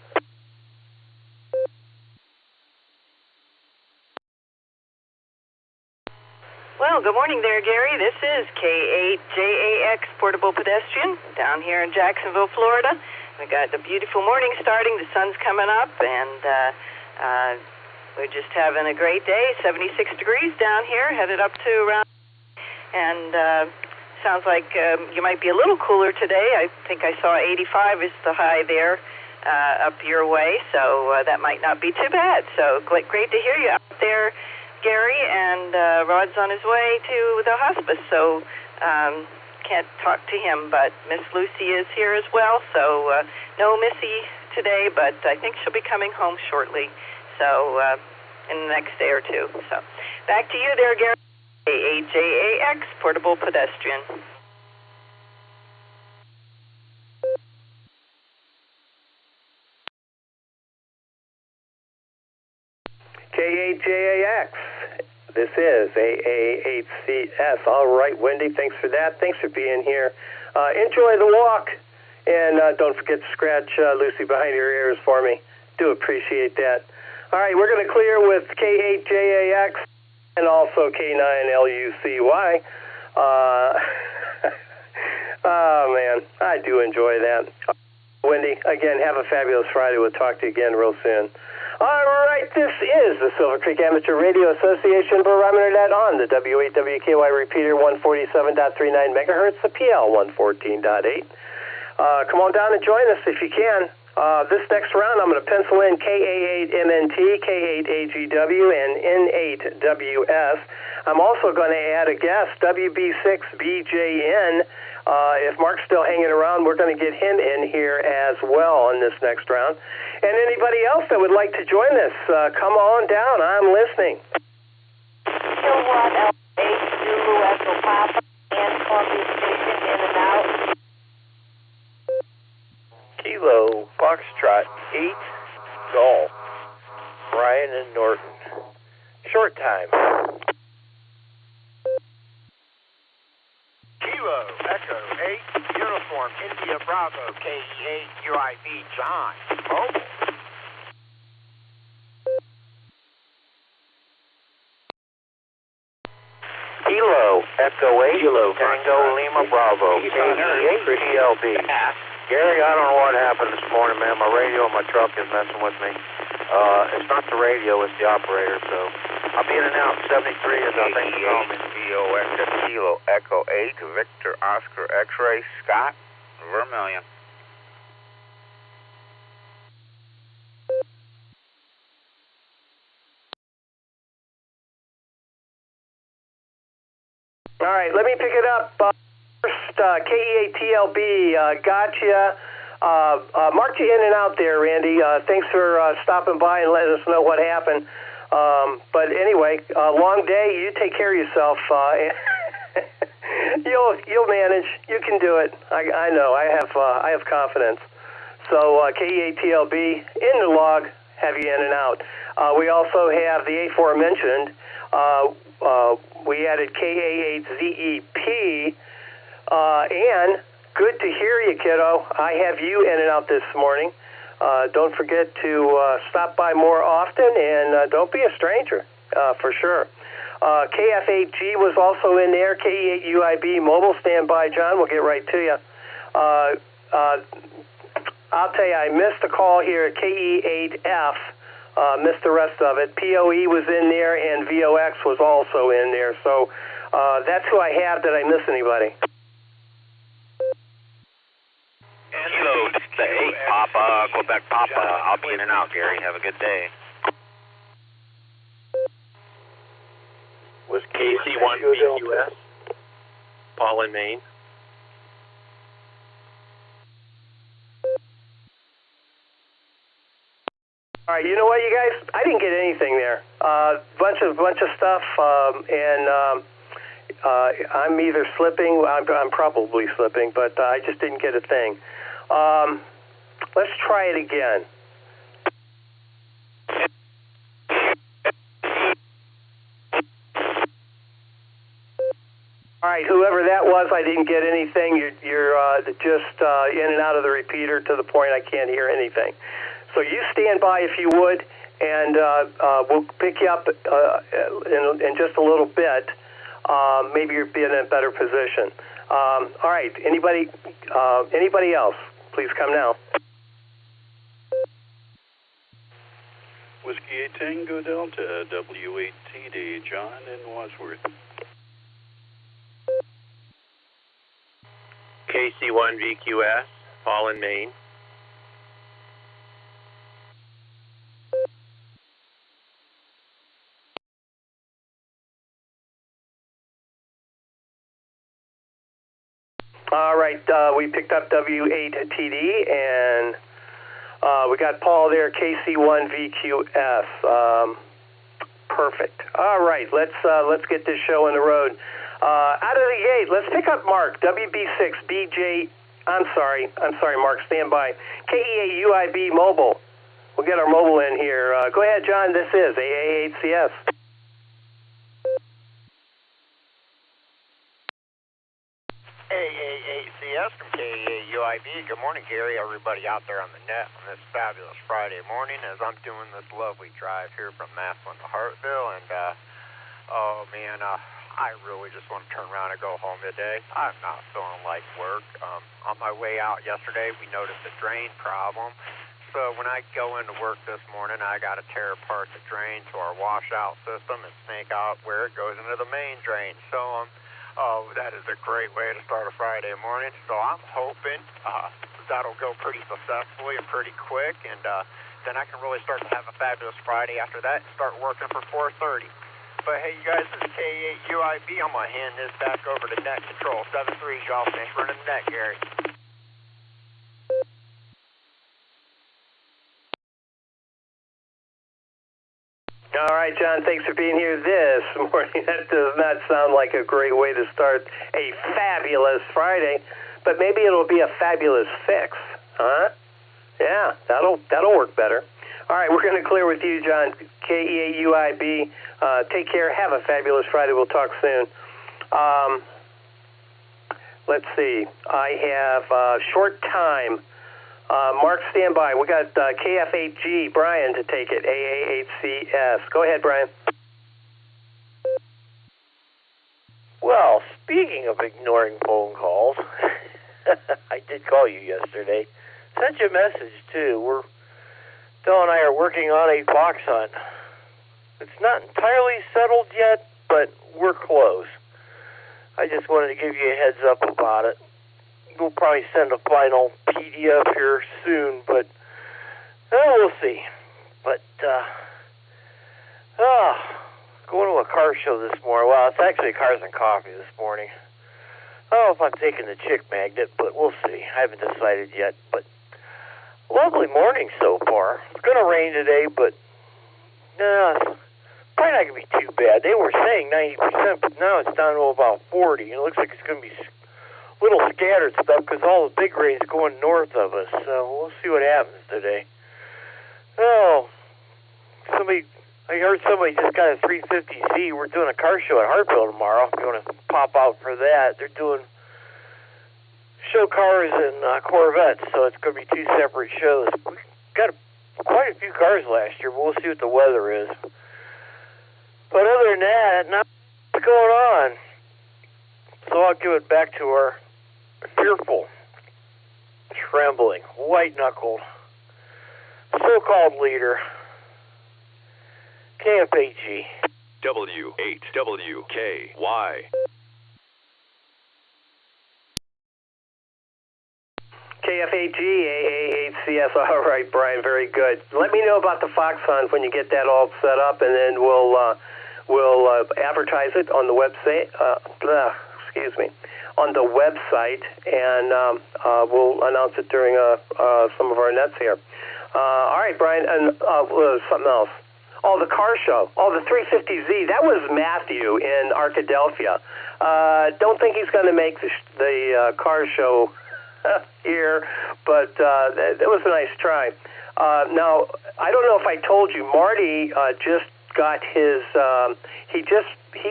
Well, good morning there, Gary. This is K8JAX Portable Pedestrian down here in Jacksonville, Florida. We got the beautiful morning starting. The sun's coming up, and we're just having a great day. 76 degrees down here, headed up to around, and sounds like you might be a little cooler today. I think I saw 85 is the high there up your way, so that might not be too bad. So great to hear you out there, Gary, and Rod's on his way to the hospice, so can't talk to him, but Miss Lucy is here as well, so no Missy today, but I think she'll be coming home shortly. So, in the next day or two. So, back to you there, Gary. AJAX, Portable Pedestrian. K8JAX. This is AA8CS. All right, Wendy, thanks for that. Thanks for being here. Enjoy the walk, and don't forget to scratch Lucy behind your ears for me. Do appreciate that. All right, we're going to clear with K8JAX. and also K9LUCY. Oh, man, I do enjoy that. Wendy, again, have a fabulous Friday. We'll talk to you again real soon. All right, this is the Silvercreek Amateur Radio Association Barometer Net on the W8WKY repeater 147.39 megahertz, the PL 114.8. Come on down and join us if you can. This next round, I'm going to pencil in KA8MNT, K8AGW, and N8WS. I'm also going to add a guest, WB6BJN. If Mark's still hanging around, we're going to get him in here as well in this next round. And anybody else that would like to join us, come on down. I'm listening. Kilowatt L8 Zulu Echo Papa and Columbia Station in and out. Kilo Foxtrot 8 Golf. Brian and Norton. Short time. Kilo Echo 8 Uniform India Bravo KE8 UIV John Mobile. Kilo Echo 8 Kilo Tango Lima Bravo KE8 TLB. Gary, I don't know what happened this morning, man. My radio in my truck is messing with me. It's not the radio, it's the operator, so I'll be in and out. 73 is I think you call me. VOX Kilo Echo 8 Victor Oscar X-Ray Scott Vermillion. All right, let me pick it up. First, KE8TLB, gotcha. Marked you in and out there, Randy. Thanks for stopping by and letting us know what happened. But anyway, long day. You take care of yourself. You'll manage. You can do it. I know. I have confidence. So KE8TLB in the log. Have you in and out. We also have the aforementioned. We added KA8ZEP. And good to hear you, kiddo. I have you in and out this morning. Don't forget to stop by more often, and don't be a stranger, for sure. KF8G was also in there. KE8UIB mobile, stand by, John. We'll get right to you. I'll tell you, I missed a call here at KE8F. Missed the rest of it. POE was in there, and VOX was also in there. So that's who I have. Did I miss anybody? Kilo, this is the 8 Papa, Quebec Papa. I'll be in and out, Gary. Have a good day. Was KC1BQS, Paul in Maine. All right, you know what, you guys? I didn't get anything there. Bunch of stuff, and I'm either slipping. I'm probably slipping, but I just didn't get a thing. Let's try it again. All right, whoever that was, I didn't get anything. You're just in and out of the repeater to the point I can't hear anything. So you stand by if you would, and we'll pick you up in just a little bit. Maybe you'll be in a better position. All right, anybody else? Please come now. Whiskey 8 Tango Delta, W8TD, John in Wadsworth. KC1VQS, Paul in Maine. All right, we picked up W8TD, and we got Paul there, KC1VQS. Perfect. All right, let's get this show on the road. Out of the gate, let's pick up Mark, WB6BJ. I'm sorry, Mark, stand by. KE8UIB mobile. We'll get our mobile in here. Go ahead, John. This is AA8CS. AA8CS from KEAUIB. Good morning, Gary. Everybody out there on the net on this fabulous Friday morning as I'm doing this lovely drive here from Massillon to Hartville. And Oh, man, I really just want to turn around and go home today. I'm not feeling like work. On my way out yesterday, we noticed a drain problem. So when I go into work this morning, I got to tear apart the drain to our washout system and snake out where it goes into the main drain. So, that is a great way to start a Friday morning. So I'm hoping that'll go pretty successfully and pretty quick, and then I can really start to have a fabulous Friday after that and start working for 4:30. But hey, you guys, this is K8UIB. I'm going to hand this back over to Net Control 73. Y'all finish running the net, Gary. All right, John, thanks for being here this morning. That does not sound like a great way to start a fabulous Friday, but maybe it'll be a fabulous fix, huh? Yeah, that'll work better. All right, we're going to clear with you, John. KEAUIB. Take care. Have a fabulous Friday. We'll talk soon. Let's see. I have short time. Mark, stand by. We got KF8G, Brian, to take it. AA8CS. Go ahead, Brian. Well, speaking of ignoring phone calls, I did call you yesterday. Sent you a message, too. Phil and I are working on a fox hunt. It's not entirely settled yet, but we're close. I just wanted to give you a heads up about it. We'll probably send a final PDF here soon, but we'll see. But going to a car show this morning. Well, it's actually Cars and Coffee this morning. I don't know if I'm taking the chick magnet, but we'll see. I haven't decided yet. But lovely morning so far. It's going to rain today, but probably not going to be too bad. They were saying 90%, but now it's down to about 40. It looks like it's going to be little scattered stuff because all the big rain's going north of us. So we'll see what happens today. I heard somebody just got a 350Z. We're doing a car show at Hartville tomorrow. If you want to pop out for that, they're doing show cars and Corvettes, so it's going to be two separate shows. We got quite a few cars last year, but we'll see what the weather is. But other than that, not what's going on. So I'll give it back to our fearful, trembling, white-knuckled, so-called leader, KFAG. W8WKY. KFAG, AA8CS. All right, Brian, very good. Let me know about the fox hunt when you get that all set up, and then we'll advertise it on the website. On the website, and we'll announce it during some of our nets here. All right, Brian, and something else. Oh, the car show. Oh, the 350Z. That was Matthew in Arkadelphia. Don't think he's going to make the car show here, but that was a nice try. Now, I don't know if I told you, Marty just got his. He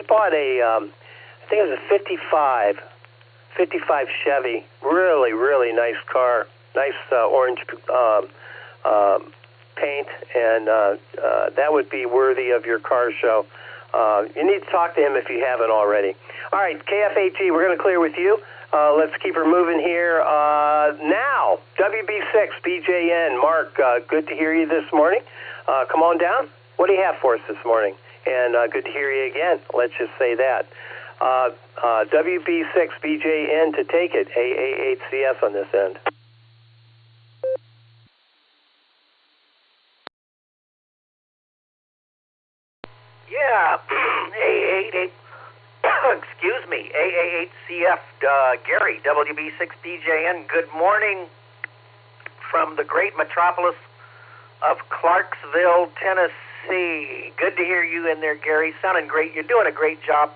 bought a. I think it was a 55 Chevy. Really, really nice car. Nice orange paint, and that would be worthy of your car show. You need to talk to him if you haven't already. All right, KFAG, we're going to clear with you. Let's keep her moving here. Now, WB6, BJN. Mark, good to hear you this morning. Come on down. What do you have for us this morning? And good to hear you again. Let's just say that. WB6BJN to take it. AA8CS on this end. Yeah, AA8CF, Gary, WB6BJN. Good morning from the great metropolis of Clarksville, Tennessee. Good to hear you in there, Gary. Sounding great. You're doing a great job.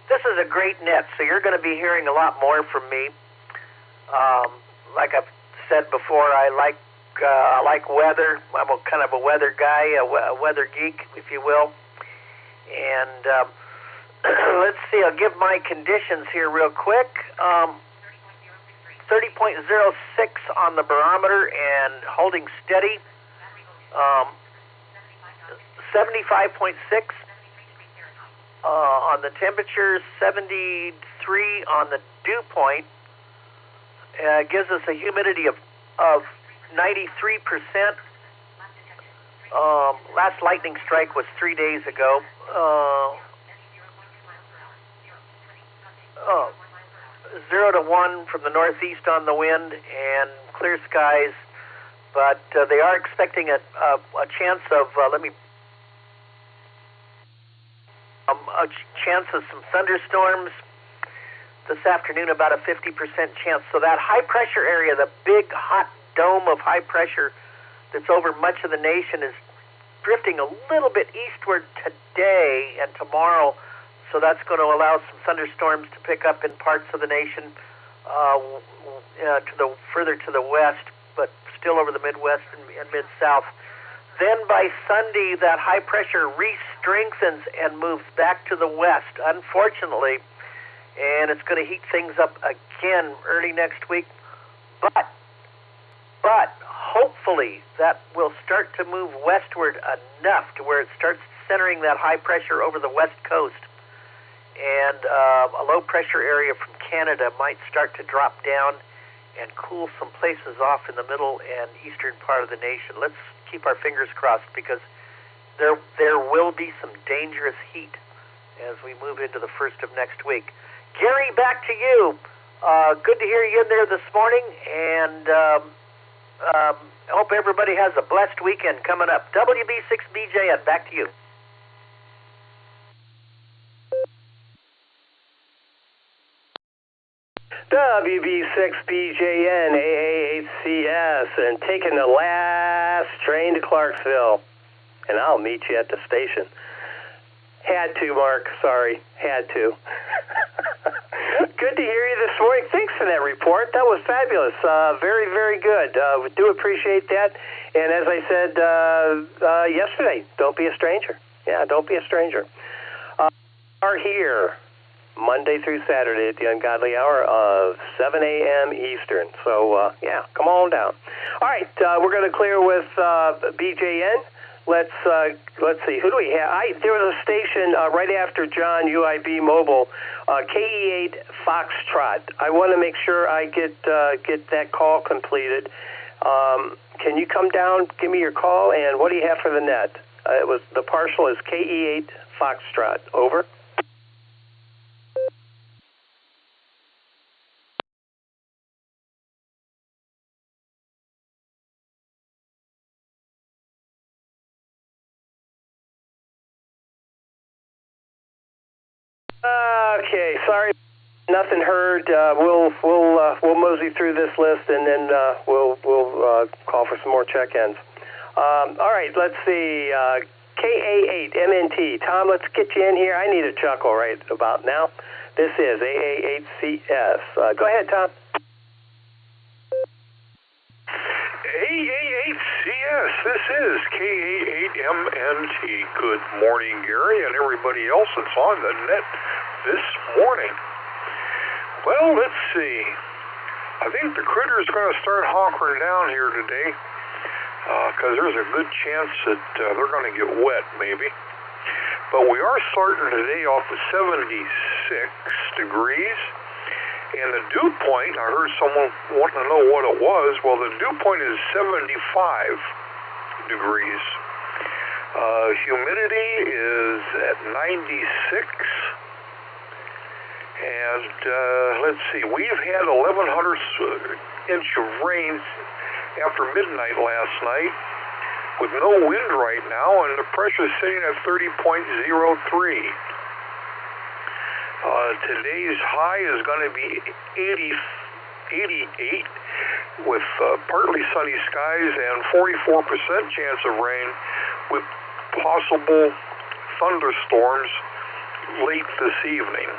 This is a great net, so you're going to be hearing a lot more from me. Like I've said before, I like weather. I'm kind of a weather guy, a weather geek, if you will. And let's see, I'll give my conditions here real quick. 30.06 on the barometer and holding steady. 75.6. on the temperature, 73 on the dew point. Gives us a humidity of 93%. Last lightning strike was 3 days ago. 0 to 1 from the northeast on the wind and clear skies, but they are expecting a chance of a chance of some thunderstorms this afternoon, about a 50% chance. So that high pressure area, the big hot dome of high pressure that's over much of the nation, is drifting a little bit eastward today and tomorrow. So that's going to allow some thunderstorms to pick up in parts of the nation further to the west, but still over the Midwest and Mid-South. Then by Sunday, that high pressure re-strengthens and moves back to the west, unfortunately, and it's going to heat things up again early next week. But hopefully that will start to move westward enough to where it starts centering that high pressure over the west coast. And a low pressure area from Canada might start to drop down and cool some places off in the middle and eastern part of the nation. Let's keep our fingers crossed, because there will be some dangerous heat as we move into the first of next week. Gary, back to you. Good to hear you in there this morning, and I hope everybody has a blessed weekend coming up. WB6BJN, back to you. WB6BJN AAHCS, and taking the last train to Clarksville, and I'll meet you at the station. Had to, Mark. Sorry. Had to. Good to hear you this morning. Thanks for that report. That was fabulous. Very, very good. We do appreciate that. And as I said yesterday, don't be a stranger. Yeah, don't be a stranger. Are here Monday through Saturday at the ungodly hour of 7 a.m. Eastern. So, yeah, come on down. All right, we're going to clear with BJN. Let's see. Who do we have? There was a station right after John, UIB Mobile, KE8 Foxtrot. I want to make sure I get that call completed. Can you come down, give me your call, and what do you have for the net? The partial is KE8 Foxtrot. Over. Okay, sorry, nothing heard. We'll mosey through this list, and then we'll call for some more check-ins. All right, let's see. KA8 MNT. Tom, let's get you in here. I need a chuckle right about now. This is AA8CS. Go ahead, Tom. AA8CS, this is KA8MNT. Good morning, Gary, and everybody else that's on the net this morning. Well, let's see. I think the critter's going to start honkering down here today, because there's a good chance that they're going to get wet, maybe. But we are starting today off at 76 degrees. And the dew point, I heard someone wanting to know what it was. Well, the dew point is 75 degrees. Humidity is at 96. And let's see, we've had 1,100 inch of rain after midnight last night with no wind right now, and the pressure is sitting at 30.03. Today's high is going to be 88 with partly sunny skies and 44% chance of rain with possible thunderstorms late this evening.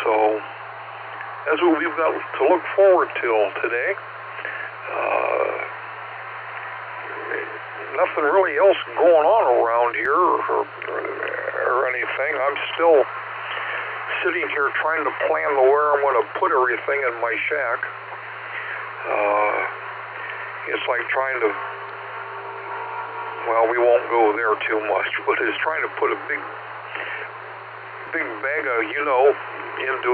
So that's what we've got to look forward to today. Nothing really else going on around here or anything. I'm still sitting here trying to plan where I'm going to put everything in my shack. It's like trying to, well, we won't go there too much, but it's trying to put a big big bag of, into a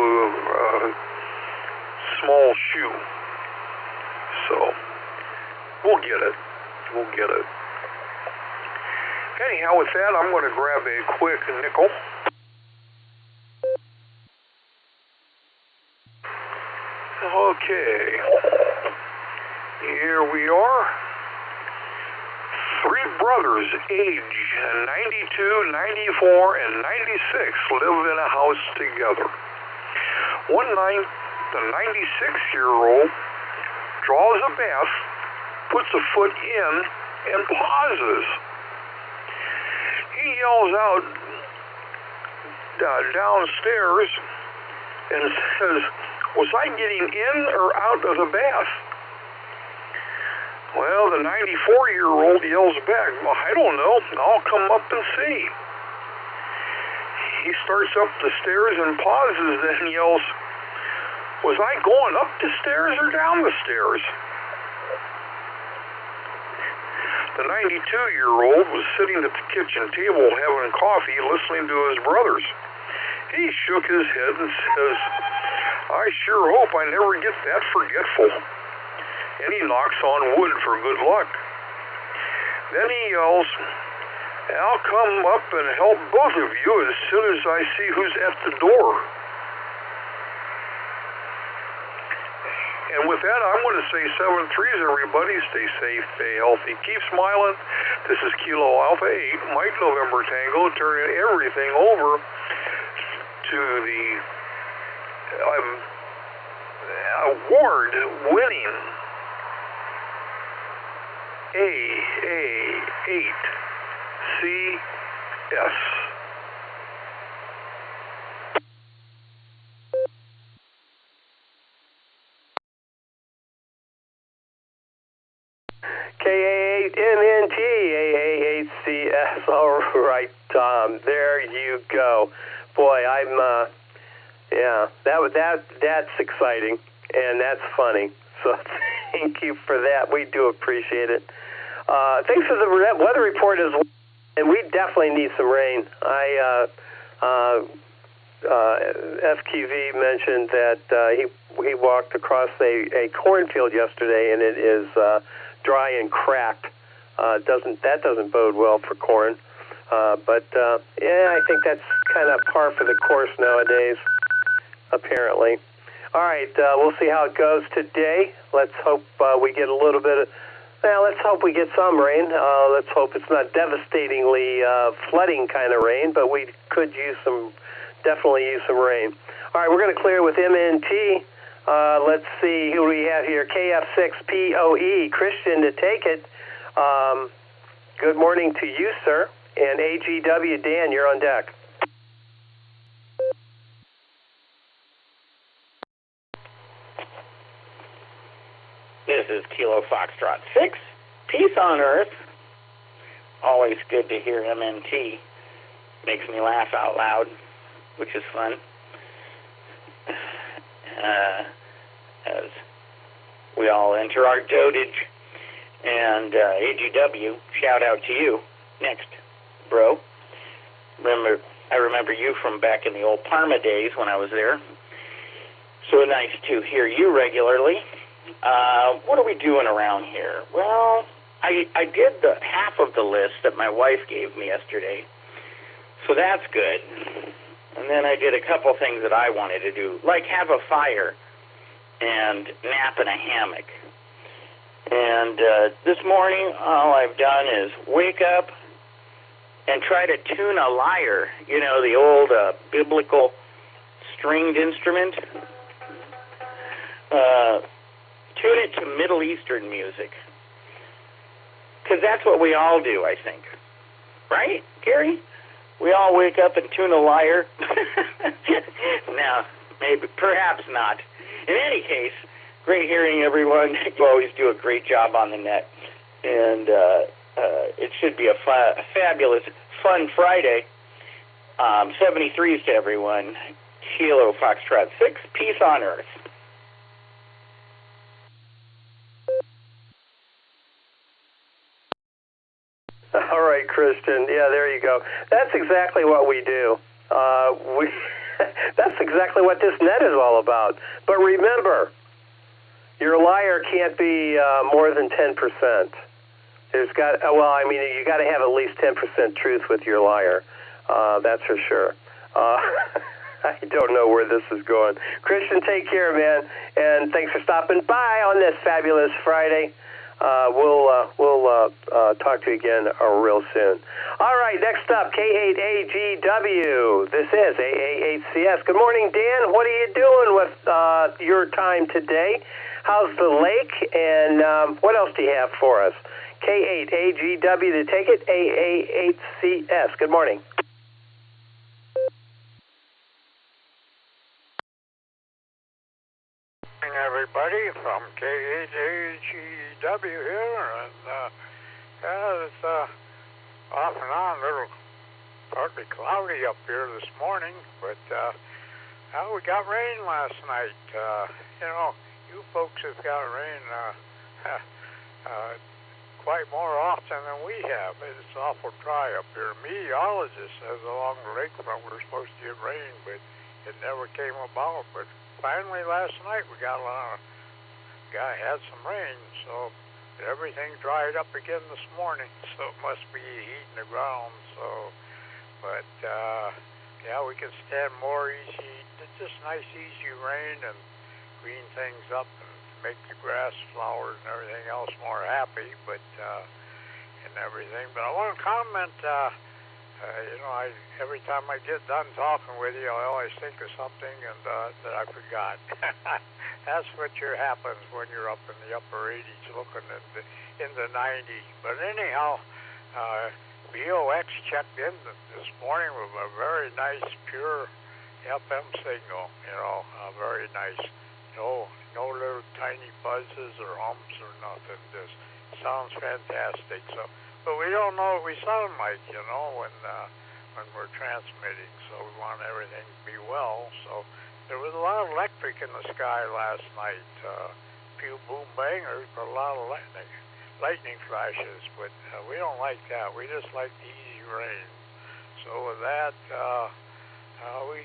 small shoe. So, we'll get it. Anyhow, with that, I'm going to grab a quick nickel. Okay. Here we are. Three brothers, age 92, 94, and 96, live in a house together. One night, the 96-year-old draws a bath, puts a foot in, and pauses. He yells out downstairs and says, "Was I getting in or out of the bath?" Well, the 94-year-old yells back, "Well, I don't know. I'll come up and see." He starts up the stairs and pauses, then yells, "Was I going up the stairs or down the stairs?" The 92-year-old was sitting at the kitchen table having coffee, listening to his brothers. He shook his head and says, "I sure hope I never get that forgetful." And he knocks on wood for good luck. Then he yells, "I'll come up and help both of you as soon as I see who's at the door." And with that, I'm going to say 7 threes, everybody. Stay safe, stay healthy, keep smiling. This is Kilo Alpha 8, Mike November Tango, turning everything over to the award-winning AA8CS. KA8MNT, AA8CS. All right, Tom. There you go. Boy, that's exciting, and that's funny. So thank you for that. We do appreciate it. Thanks for the weather report as well. And we definitely need some rain. FQV mentioned that he walked across a cornfield yesterday, and it is dry and cracked. That doesn't bode well for corn. But I think that's kind of par for the course nowadays, apparently. All right, we'll see how it goes today. Let's hope we get a little bit of, let's hope we get some rain. Let's hope it's not devastatingly flooding kind of rain, but we could definitely use some rain. All right, we're going to clear with MNT. Let's see who we have here. KF6POE, Christian to take it. Good morning to you, sir. And AGW, Dan, you're on deck. This is Kilo Foxtrot 6. Peace on Earth. Always good to hear MNT. Makes me laugh out loud, which is fun. As we all enter our dotage. And AGW, shout out to you. Next, bro. I remember you from back in the old Parma days when I was there. So nice to hear you regularly. What are we doing around here? Well, I did the half of the list that my wife gave me yesterday. So that's good. And then I did a couple things that I wanted to do, like have a fire and nap in a hammock. And this morning, all I've done is wake up and try to tune a lyre, the old biblical stringed instrument. Tune it to Middle Eastern music. Because that's what we all do, I think. Right, Gary? We all wake up and tune a lyre. No, maybe, perhaps not. In any case, great hearing everyone. You always do a great job on the net. And it should be a fabulous, fun Friday. 73s to everyone. Kilo Foxtrot 6, peace on Earth. All right, Christian. Yeah, there you go. That's exactly what we do. That's exactly what this net is all about. But remember, your liar can't be more than 10%. You got to have at least 10% truth with your liar. That's for sure. I don't know where this is going. Christian, take care, man, and thanks for stopping by on this fabulous Friday. We'll talk to you again real soon. All right, next up, K8AGW. This is AA8CS. Good morning, Dan. What are you doing with your time today? How's the lake? And what else do you have for us? K8AGW to take it, AA8CS. Good morning. Everybody from K8AGW here, and it's off and on, a little partly cloudy up here this morning, but we got rain last night. You folks have got rain quite more often than we have. It's awful dry up here. Meteorologist says along the lakefront we're supposed to get rain, but it never came about. But finally last night we got had some rain, so everything dried up again this morning, so it must be heating the ground. We can stand more easy, just nice easy rain and green things up and make the grass, flowers, and everything else more happy, and everything. But I want to comment, every time I get done talking with you, I always think of something that I forgot. That's what happens when you're up in the upper 80s looking in the 90s. But anyhow, BOX checked in this morning with a very nice, pure FM signal, very nice. No little tiny buzzes or hums or nothing. Just sounds fantastic. But we don't know what we sound like, when we're transmitting. So we want everything to be well. So there was a lot of electric in the sky last night. A few boom bangers, but a lot of lightning flashes. But we don't like that. We just like the easy rain. So with that, we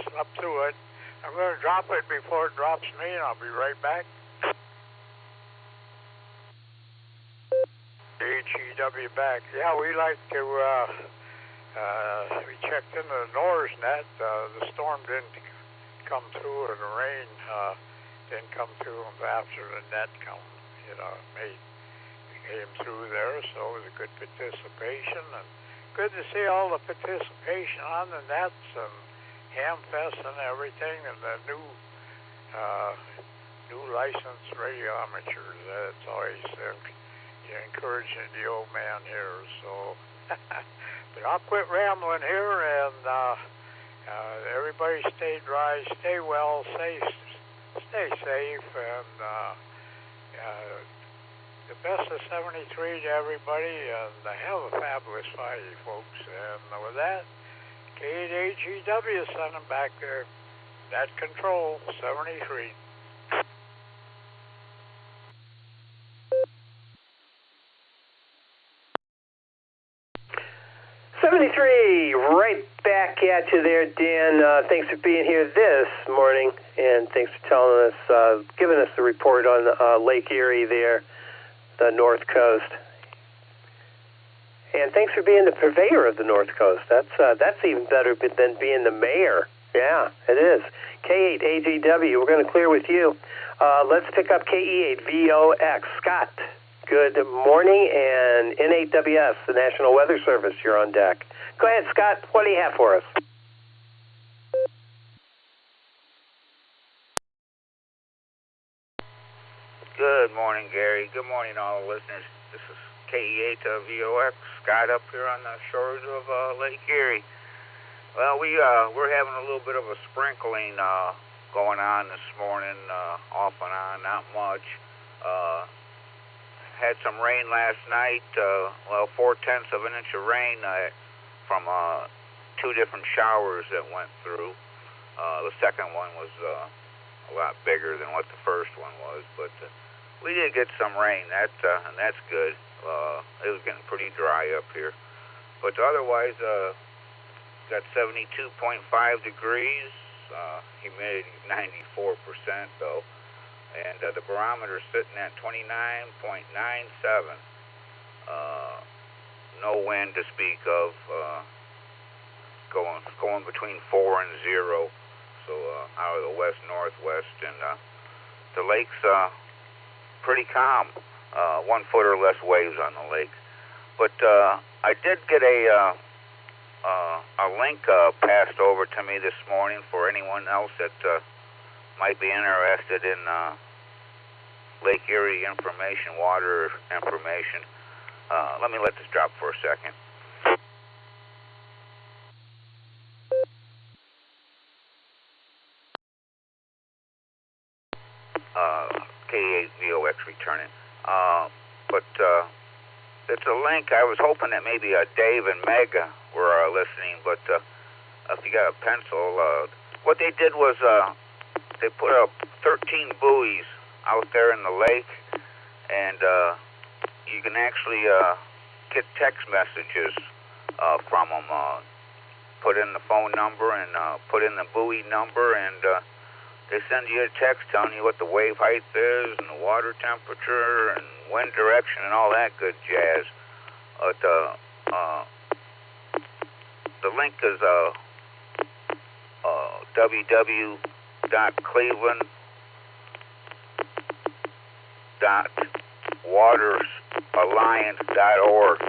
slept through it. I'm going to drop it before it drops me, and I'll be right back. HEW back. Yeah, we like to, we checked into the NORS net. The storm didn't come through, or the rain didn't come through after the net came through there, so it was a good participation, and good to see all the participation on the nets, and Hamfest and everything, and the new licensed radio amateurs. That's always encouraging the old man here. So, but I'll quit rambling here, and everybody stay dry, stay well, stay safe, and the best of 73 to everybody, and have a fabulous Friday, folks. And with that, K8AGW sending back there. Net control, 73. 73, right back at you there, Dan. Thanks for being here this morning, and thanks for telling us, giving us the report on Lake Erie there, the North Coast. And thanks for being the purveyor of the North Coast. That's even better than being the mayor. Yeah, it is. K8AGW, we're going to clear with you. Let's pick up KE8VOX. Scott, good morning, and N8WS, the National Weather Service, you're on deck. Go ahead, Scott. What do you have for us? Good morning, Gary. Good morning, all the listeners. This is KE8VOX, Scott up here on the shores of Lake Erie. Well, we're having a little bit of a sprinkling going on this morning, off and on, not much. Had some rain last night, 0.4 of an inch of rain from 2 different showers that went through. The second one was a lot bigger than what the first one was, but we did get some rain, and that's good. It was getting pretty dry up here. But otherwise, got 72.5 degrees. Humidity 94% though, and the barometer sitting at 29.97. No wind to speak of. Going between 4 and 0. So out of the west northwest, and the lake's pretty calm. 1 foot or less waves on the lake. But I did get a link passed over to me this morning for anyone else that might be interested in Lake Erie information, water information. Let me let this drop for a second. K8VOX returning. But it's a link. I was hoping that maybe Dave and Meg were listening, but if you got a pencil, what they did was they put up 13 buoys out there in the lake, and you can actually get text messages from them. Put in the phone number and put in the buoy number, and they send you a text telling you what the wave height is and the water temperature and wind direction and all that good jazz. The link is www.cleveland.watersalliance.org.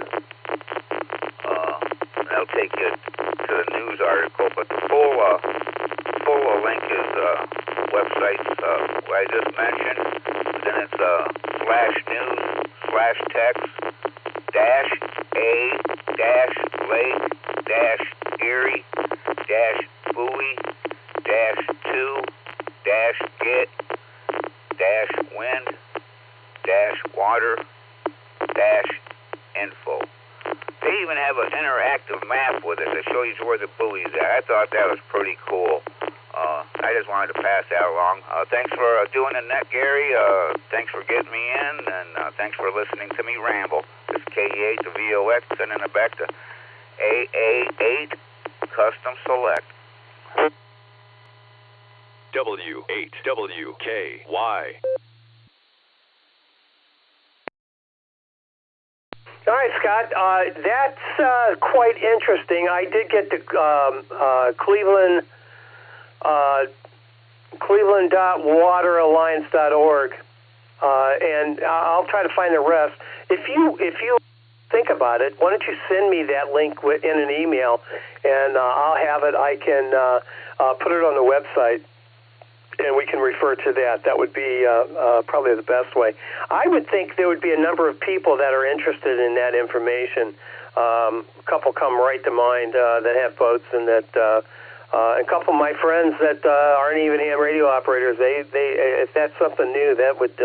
That'll take you to the news article, but the full link is websites what I just mentioned. Then it's /a-lake-buoy-buoy-to-get-wind-water-info. They even have an interactive map with it that shows you where the buoy's at. I thought that was pretty cool. I just wanted to pass that along. Thanks for doing the net, Gary. Thanks for getting me in, and thanks for listening to me ramble. This is K8 to VOX, sending it back to AA8 Custom Select. W8WKY. All right, Scott, that's quite interesting. I did get the Cleveland.wateralliance.org, and I'll try to find the rest. If you think about it, why don't you send me that link in an email, and I'll have it. I can put it on the website, and we can refer to that. That would be probably the best way. I would think there would be a number of people that are interested in that information. A couple come right to mind that have boats, and that a couple of my friends that aren't even ham radio operators. They if that's something new, they would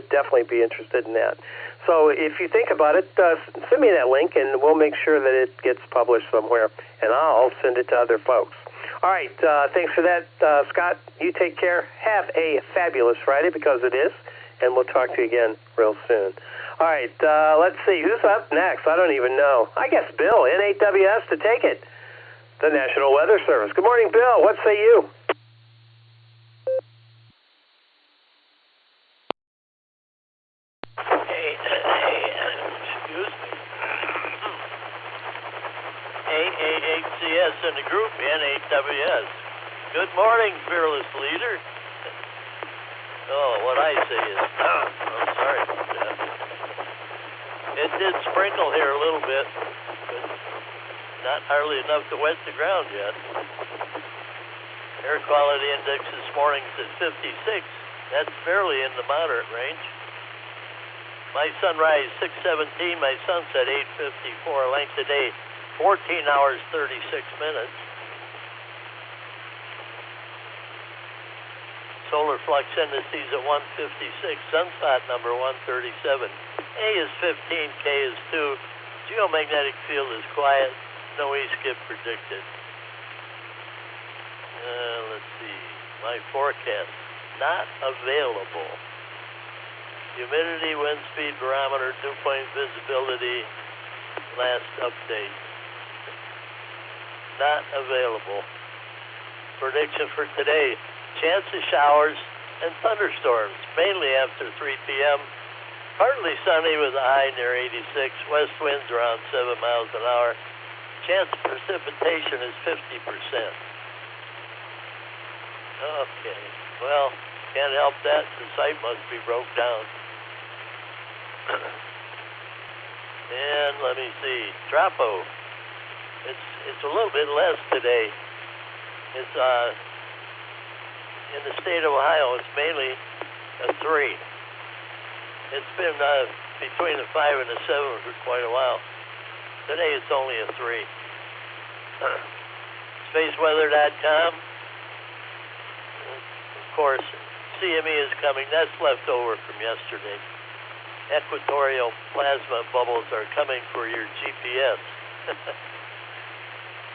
definitely be interested in that. So if you think about it, send me that link, and we'll make sure that it gets published somewhere, and I'll send it to other folks. All right, thanks for that, Scott. You take care. Have a fabulous Friday, because it is, and we'll talk to you again real soon. All right, let's see. Who's up next? I don't even know. I guess Bill, N8WS, to take it. The National Weather Service. Good morning, Bill. What say you? A8HCS in the group, N8WS. Good morning, fearless leader. Oh, what I say is, I'm sorry about that. It did sprinkle here a little bit, but not hardly enough to wet the ground yet. Air quality index this morning's at 56. That's fairly in the moderate range. My sunrise 6:17, my sunset 8:54. Length of day 14 hours 36 minutes. Solar flux indices at 156. Sunspot number 137. A is 15, K is 2. Geomagnetic field is quiet. No E-skip predicted. Let's see. My forecast not available. Humidity, wind speed barometer, dew point visibility. Last update. not available. Prediction for today, chance of showers and thunderstorms, mainly after 3 p.m. Partly sunny with a high near 86, west winds around 7 miles an hour. Chance of precipitation is 50%. Okay, well, can't help that. The site must be broke down. And let me see, Trapo. It's a little bit less today. It's in the state of Ohio. It's mainly a 3. It's been between a 5 and a 7 for quite a while. Today it's only a 3. Spaceweather.com. Of course, CME is coming. That's left over from yesterday. Equatorial plasma bubbles are coming for your GPS.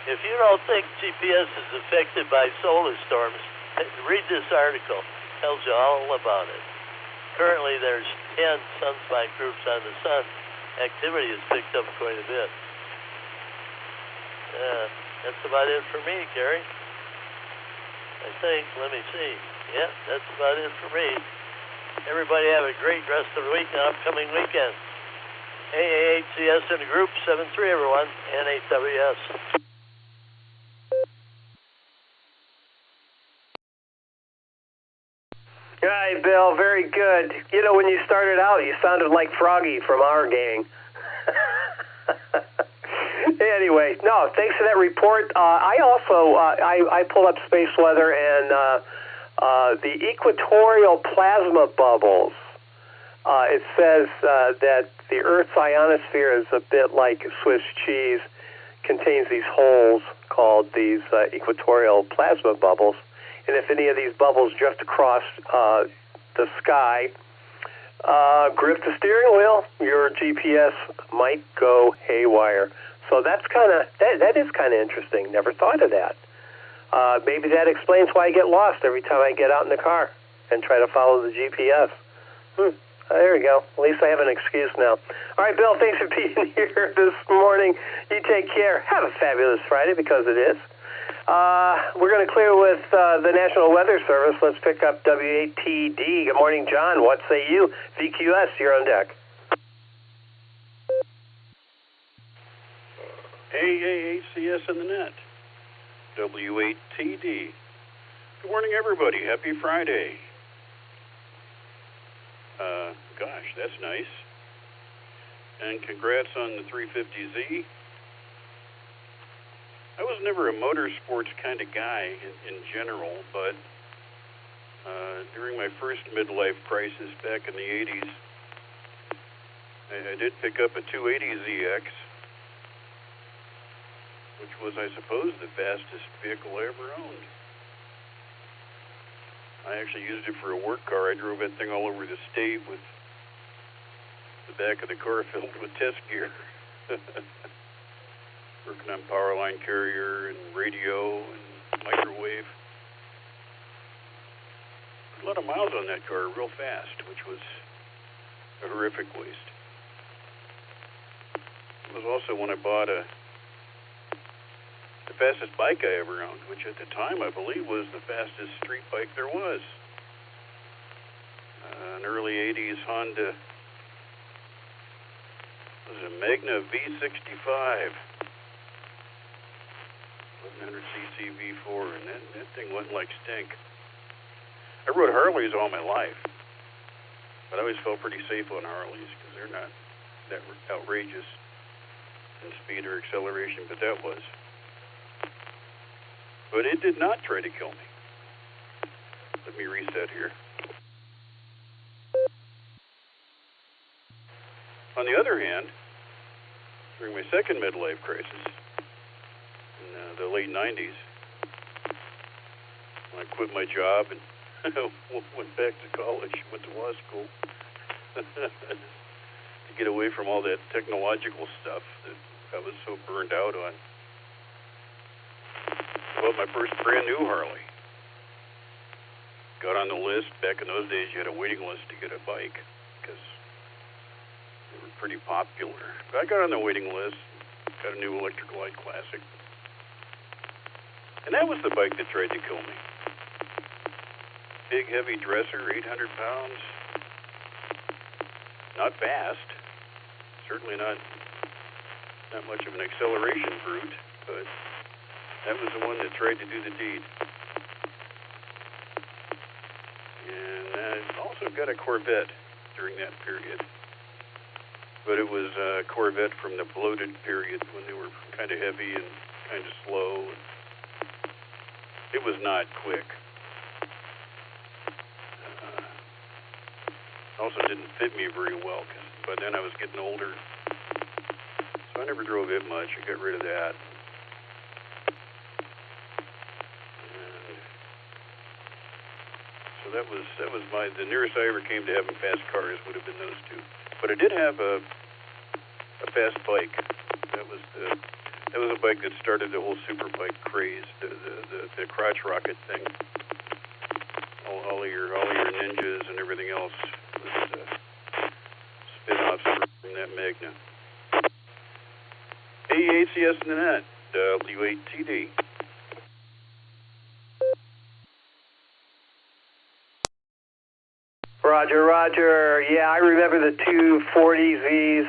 If you don't think GPS is affected by solar storms, read this article. It tells you all about it. Currently, there's 10 sunspot groups on the sun. Activity has picked up quite a bit. That's about it for me, Gary. I think. Let me see. Yeah, that's about it for me. Everybody have a great rest of the week and upcoming weekend. AAHCS in the group, 7-3, everyone, NHWS. Hi, Bill. Very good. You know, when you started out, you sounded like Froggy from our gang. Anyway, no, thanks for that report. I also I pulled up space weather and the equatorial plasma bubbles. It says that the Earth's ionosphere is a bit like Swiss cheese, contains these holes called these equatorial plasma bubbles. And if any of these bubbles drift across the sky, grip the steering wheel, your GPS might go haywire. So that's that is kind of interesting. Never thought of that. Maybe that explains why I get lost every time I get out in the car and try to follow the GPS. There we go. At least I have an excuse now. All right, Bill, thanks for being here this morning. You take care. Have a fabulous Friday, because it is. We're going to clear with the National Weather Service. Let's pick up WATD. Good morning, John. What say you? VQS, you're on deck. AAHCS in the net. WATD. Good morning, everybody. Happy Friday. Gosh, that's nice. And congrats on the 350Z. I was never a motorsports kind of guy in general, but during my first midlife crisis back in the 80s, I did pick up a 280ZX, which was, I suppose, the fastest vehicle I ever owned. I actually used it for a work car. I drove that thing all over the state with the back of the car filled with test gear. Working on power line carrier and radio and microwave. A lot of miles on that car real fast, which was a horrific waste. It was also when I bought the fastest bike I ever owned, which at the time I believe was the fastest street bike there was. An early 80s Honda, it was a Magna V65. 1100cc V4, and that thing went like stink. I rode Harleys all my life, but I always felt pretty safe on Harleys because they're not that outrageous in speed or acceleration, but that was. But it did not try to kill me. Let me reset here. On the other hand, during my second midlife crisis, in the late 90s, when I quit my job and went back to college, went to law school, to get away from all that technological stuff that I was so burned out on. I bought my first brand new Harley. Got on the list. Back in those days, you had a waiting list to get a bike because they were pretty popular. But I got on the waiting list, got a new Electric Light Classic. And that was the bike that tried to kill me. Big, heavy dresser, 800 pounds. Not fast. Certainly not much of an acceleration brute, but that was the one that tried to do the deed. And I also got a Corvette during that period. But it was a Corvette from the bloated period when they were kind of heavy and kind of slow. It was not quick. Also didn't fit me very well, but then I was getting older. So I never drove it much. I got rid of that. And so that was the nearest I ever came to having fast cars would have been those two. But I did have a fast bike. That was a bike that started the whole super bike craze, the crotch rocket thing. All your ninjas and everything else was spin-offs from that Magna. AEHCS in the net, W8TD. Roger. Yeah, I remember the 240Zs.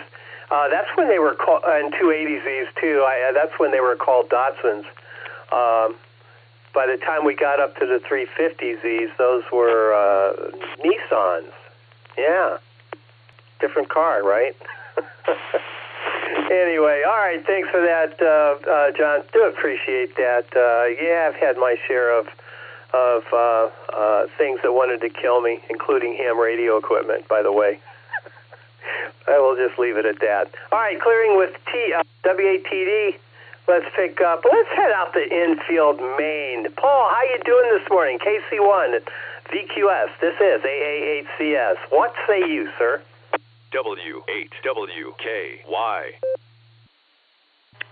That's when they were called, and 280Zs too. That's when they were called Datsuns. By the time we got up to the 350Zs, those were Nissans. Yeah, different car, right? Anyway, all right. Thanks for that, John. Do appreciate that. Yeah, I've had my share of things that wanted to kill me, including ham radio equipment, by the way. I will just leave it at that. All right, clearing with W8TD. Let's head out to infield Maine. Paul, how you doing this morning? KC1 at VQS. This is AAHCS. What say you, sir? W8WKY.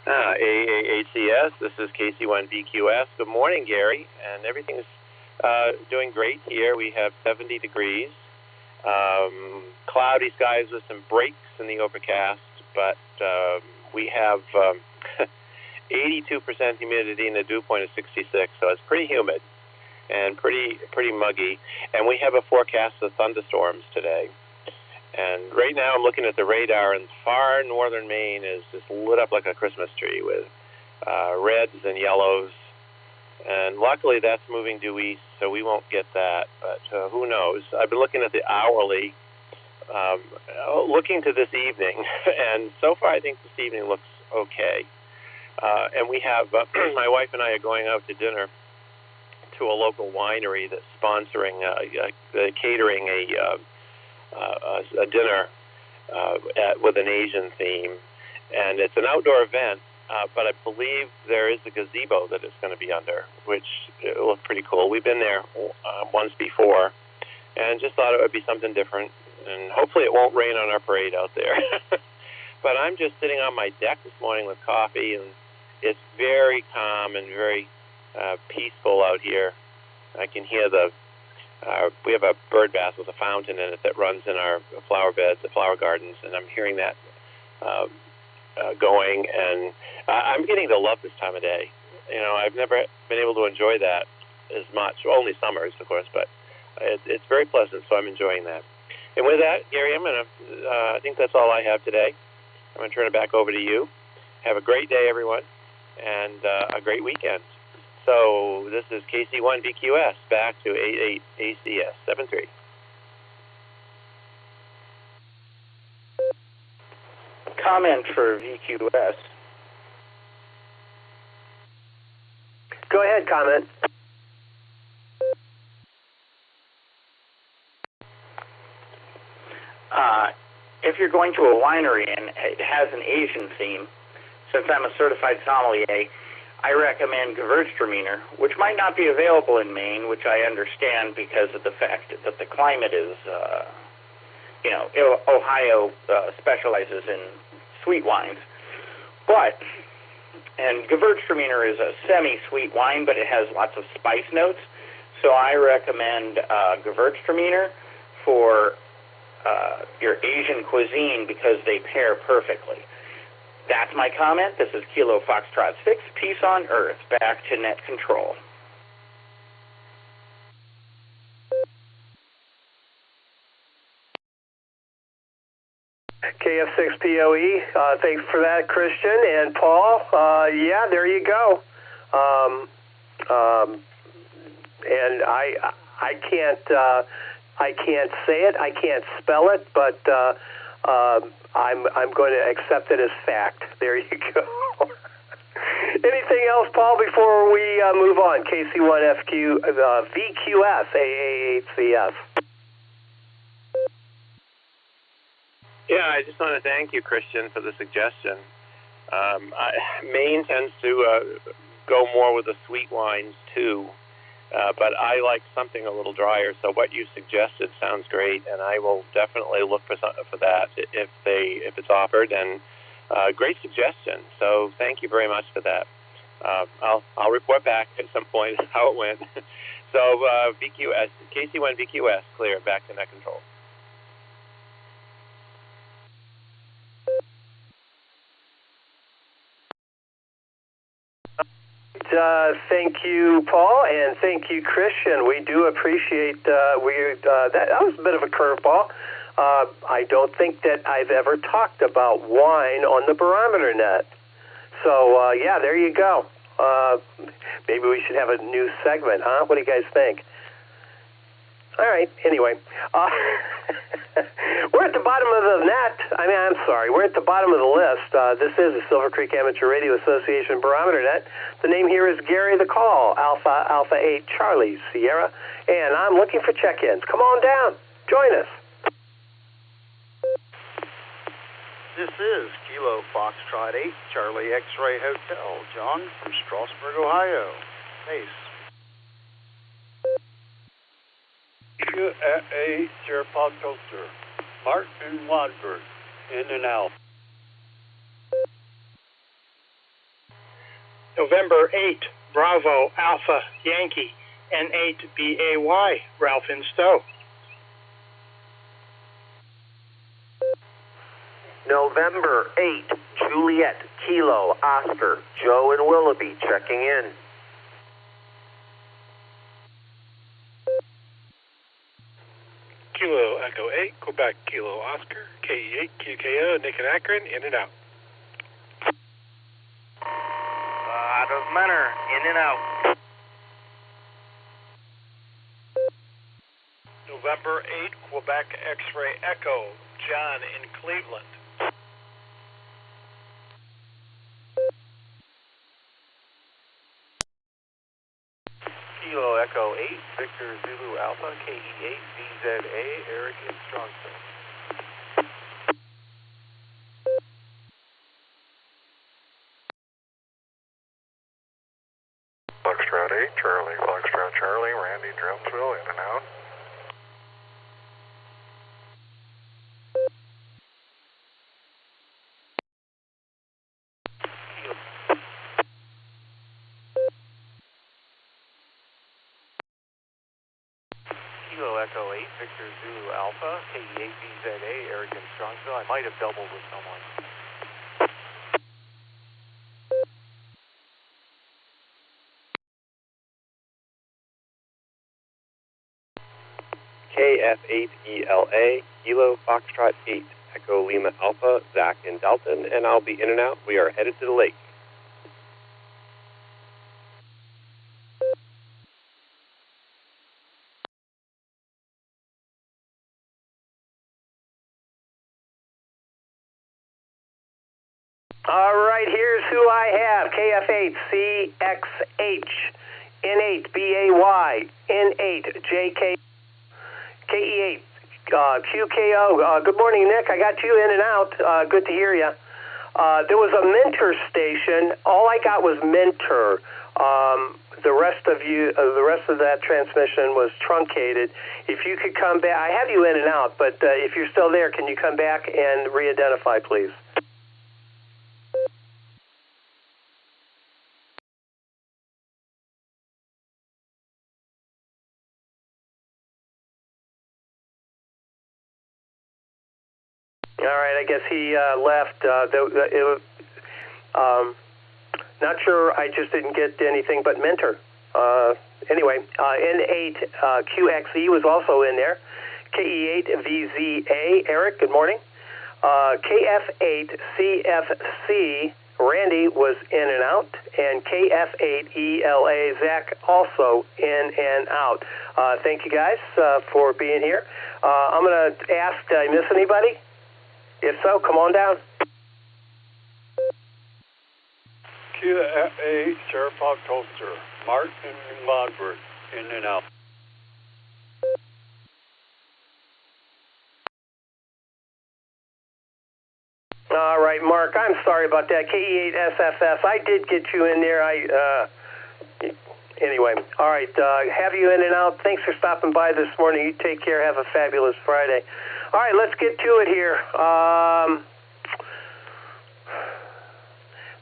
AAHCS, this is KC1 VQS. Good morning, Gary, and everything's doing great here. We have 70 degrees, cloudy skies with some breaks in the overcast, but we have 82% humidity and a dew point of 66, so it's pretty humid and pretty muggy, and we have a forecast of thunderstorms today. And right now I'm looking at the radar, and far northern Maine is just lit up like a Christmas tree with reds and yellows. And luckily that's moving due east, so we won't get that, but who knows. I've been looking at the hourly, looking to this evening, and so far I think this evening looks okay. And we have, my wife and I are going out to dinner to a local winery that's sponsoring, catering a dinner with an Asian theme, and it's an outdoor event, but I believe there is a gazebo that it's going to be under, which will look pretty cool. We've been there once before, and just thought it would be something different, and hopefully it won't rain on our parade out there. But I'm just sitting on my deck this morning with coffee, and it's very calm and very peaceful out here. I can hear we have a bird bath with a fountain in it that runs in our flower beds, the flower gardens, and I'm hearing that going, and I'm getting to love this time of day. You know, I've never been able to enjoy that as much, only summers, of course, but it's very pleasant, so I'm enjoying that. And with that, Gary, I think that's all I have today. I'm going to turn it back over to you. Have a great day, everyone, and a great weekend. So this is KC1 VQS, back to 88ACS 73. Comment for VQS. Go ahead, comment. If you're going to a winery and it has an Asian theme, since I'm a certified sommelier, I recommend Gewürztraminer, which might not be available in Maine, which I understand because of the fact that the climate is, Ohio specializes in sweet wines. And Gewürztraminer is a semi-sweet wine, but it has lots of spice notes. So I recommend Gewürztraminer for your Asian cuisine because they pair perfectly. That's my comment. This is Kilo Foxtrot 6, Peace on Earth. Back to net control. KF6POE, thanks for that, Christian and Paul. Yeah, there you go. And I can't say it, I can't spell it, but I'm going to accept it as fact. There you go. Anything else, Paul, before we move on? KC1FQ VQS AA8CS. Yeah, I just want to thank you, Christian, for the suggestion. Maine tends to go more with the sweet wines, too, but I like something a little drier, so what you suggested sounds great, and I will definitely look for that if it's offered, and great suggestion, so thank you very much for that. I'll report back at some point how it went. So VQS, KC1 VQS, clear, back to net control. Thank you, Paul, and thank you, Christian. We do appreciate that was a bit of a curveball. I don't think that I've ever talked about wine on the Barometer Net. So, yeah, there you go. Maybe we should have a new segment, huh? What do you guys think? All right, anyway. We're at the bottom of the net. I'm sorry. We're at the bottom of the list. This is the Silvercreek Amateur Radio Association Barometer Net. The name here is Gary the Call, Alpha 8 Charlie Sierra, and I'm looking for check-ins. Come on down. Join us. This is Kilo Foxtrot 8 Charlie X-Ray Hotel, John from Strasburg, Ohio. Ace. A Sierra Coaster, Martin Wadsworth, in and out. November 8, Bravo Alpha Yankee, N8 BAY, Ralph in Stowe. November 8, Juliet Kilo Oscar, Joe and Willoughby checking in. Kilo Echo 8, Quebec Kilo Oscar, KE8 QKO, Nick and Akron, in and out. Out of Menor, in and out. November 8, Quebec X-Ray Echo, John in Cleveland. Kilo Echo 8, Victor Zulu Alpha, KE8 VZA, Eric in Strongsville. Foxtrot 8, Charlie, Foxtrot Charlie, Randy Drumsville, in and out. Kilo Echo 8, Victor Zulu Alpha, KE8 VZA, Eric in Strongsville. I might have doubled with someone. KF8ELA, Kilo Foxtrot 8, Echo Lima Alpha, Zach in Dalton, and I'll be in and out. We are headed to the lake. All right, here's who I have. KF8CXH, N8 BAY, N8 JK, KE8 QKO. Good morning, Nick. I got you in and out. Good to hear you. There was a Mentor station. All I got was Mentor. The rest of that transmission was truncated. If you could come back, I have you in and out, but if you're still there, can you come back and re-identify, please? All right, I guess he left. Not sure, I just didn't get anything but Mentor. Anyway, N8QXE was also in there. KE8VZA, Eric, good morning. KF8CFC, Randy was in and out, and KF8ELA, Zach, also in and out. Thank you guys for being here. I'm going to ask, did I miss anybody? If so, come on down. QFA, Sheriff Toaster, Martin Modford, in and out. All right, Mark, I'm sorry about that. KE8SFS, I did get you in there. Anyway, all right, have you in and out. Thanks for stopping by this morning. You take care. Have a fabulous Friday. All right, let's get to it here.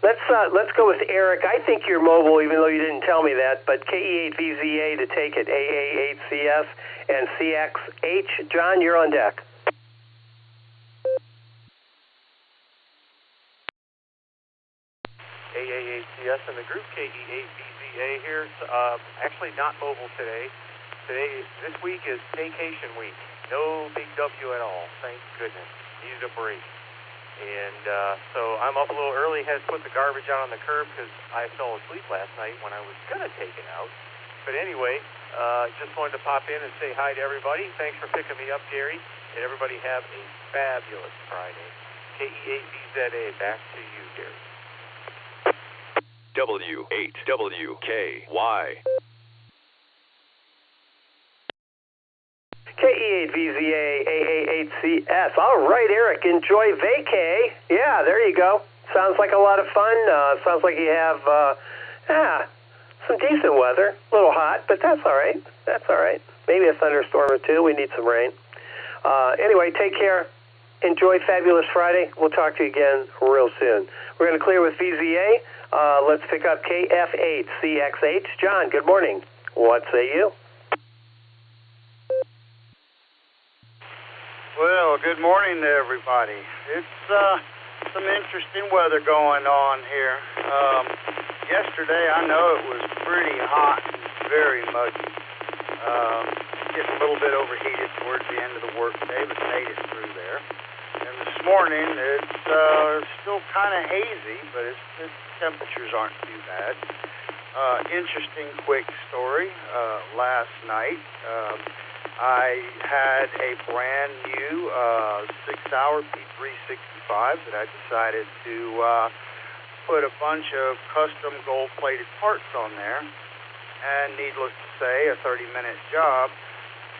Let's go with Eric. I think you're mobile, even though you didn't tell me that, but KE8VZA to take it, AA8CS and CXH. John, you're on deck. AA8CS and the group, KE8VZA here. Actually not mobile today. This week is vacation week. No big W at all, thank goodness. Needed a break. And so I'm up a little early, had to put the garbage out on the curb because I fell asleep last night when I was going to take it out. But anyway, just wanted to pop in and say hi to everybody. Thanks for picking me up, Gary. And everybody have a fabulous Friday. KE8VZA, back to you, Gary. W8WKY. KE8VZA, AA8CS. All right, Eric, enjoy vacay. Yeah, there you go. Sounds like a lot of fun. Sounds like you have some decent weather. A little hot, but that's all right. That's all right. Maybe a thunderstorm or two. We need some rain. Anyway, take care. Enjoy Fabulous Friday. We'll talk to you again real soon. We're going to clear with VZA. Let's pick up KF8CXH. John, good morning. What say you? Well, good morning to everybody. It's some interesting weather going on here. Yesterday, I know it was pretty hot and very muggy. Getting a little bit overheated towards the end of the workday, but made it through there. And this morning, it's still kind of hazy, but the temperatures aren't too bad. Interesting quick story. Last night, I had a brand new 6-hour P365 that I decided to put a bunch of custom gold-plated parts on there. And needless to say, a 30-minute job.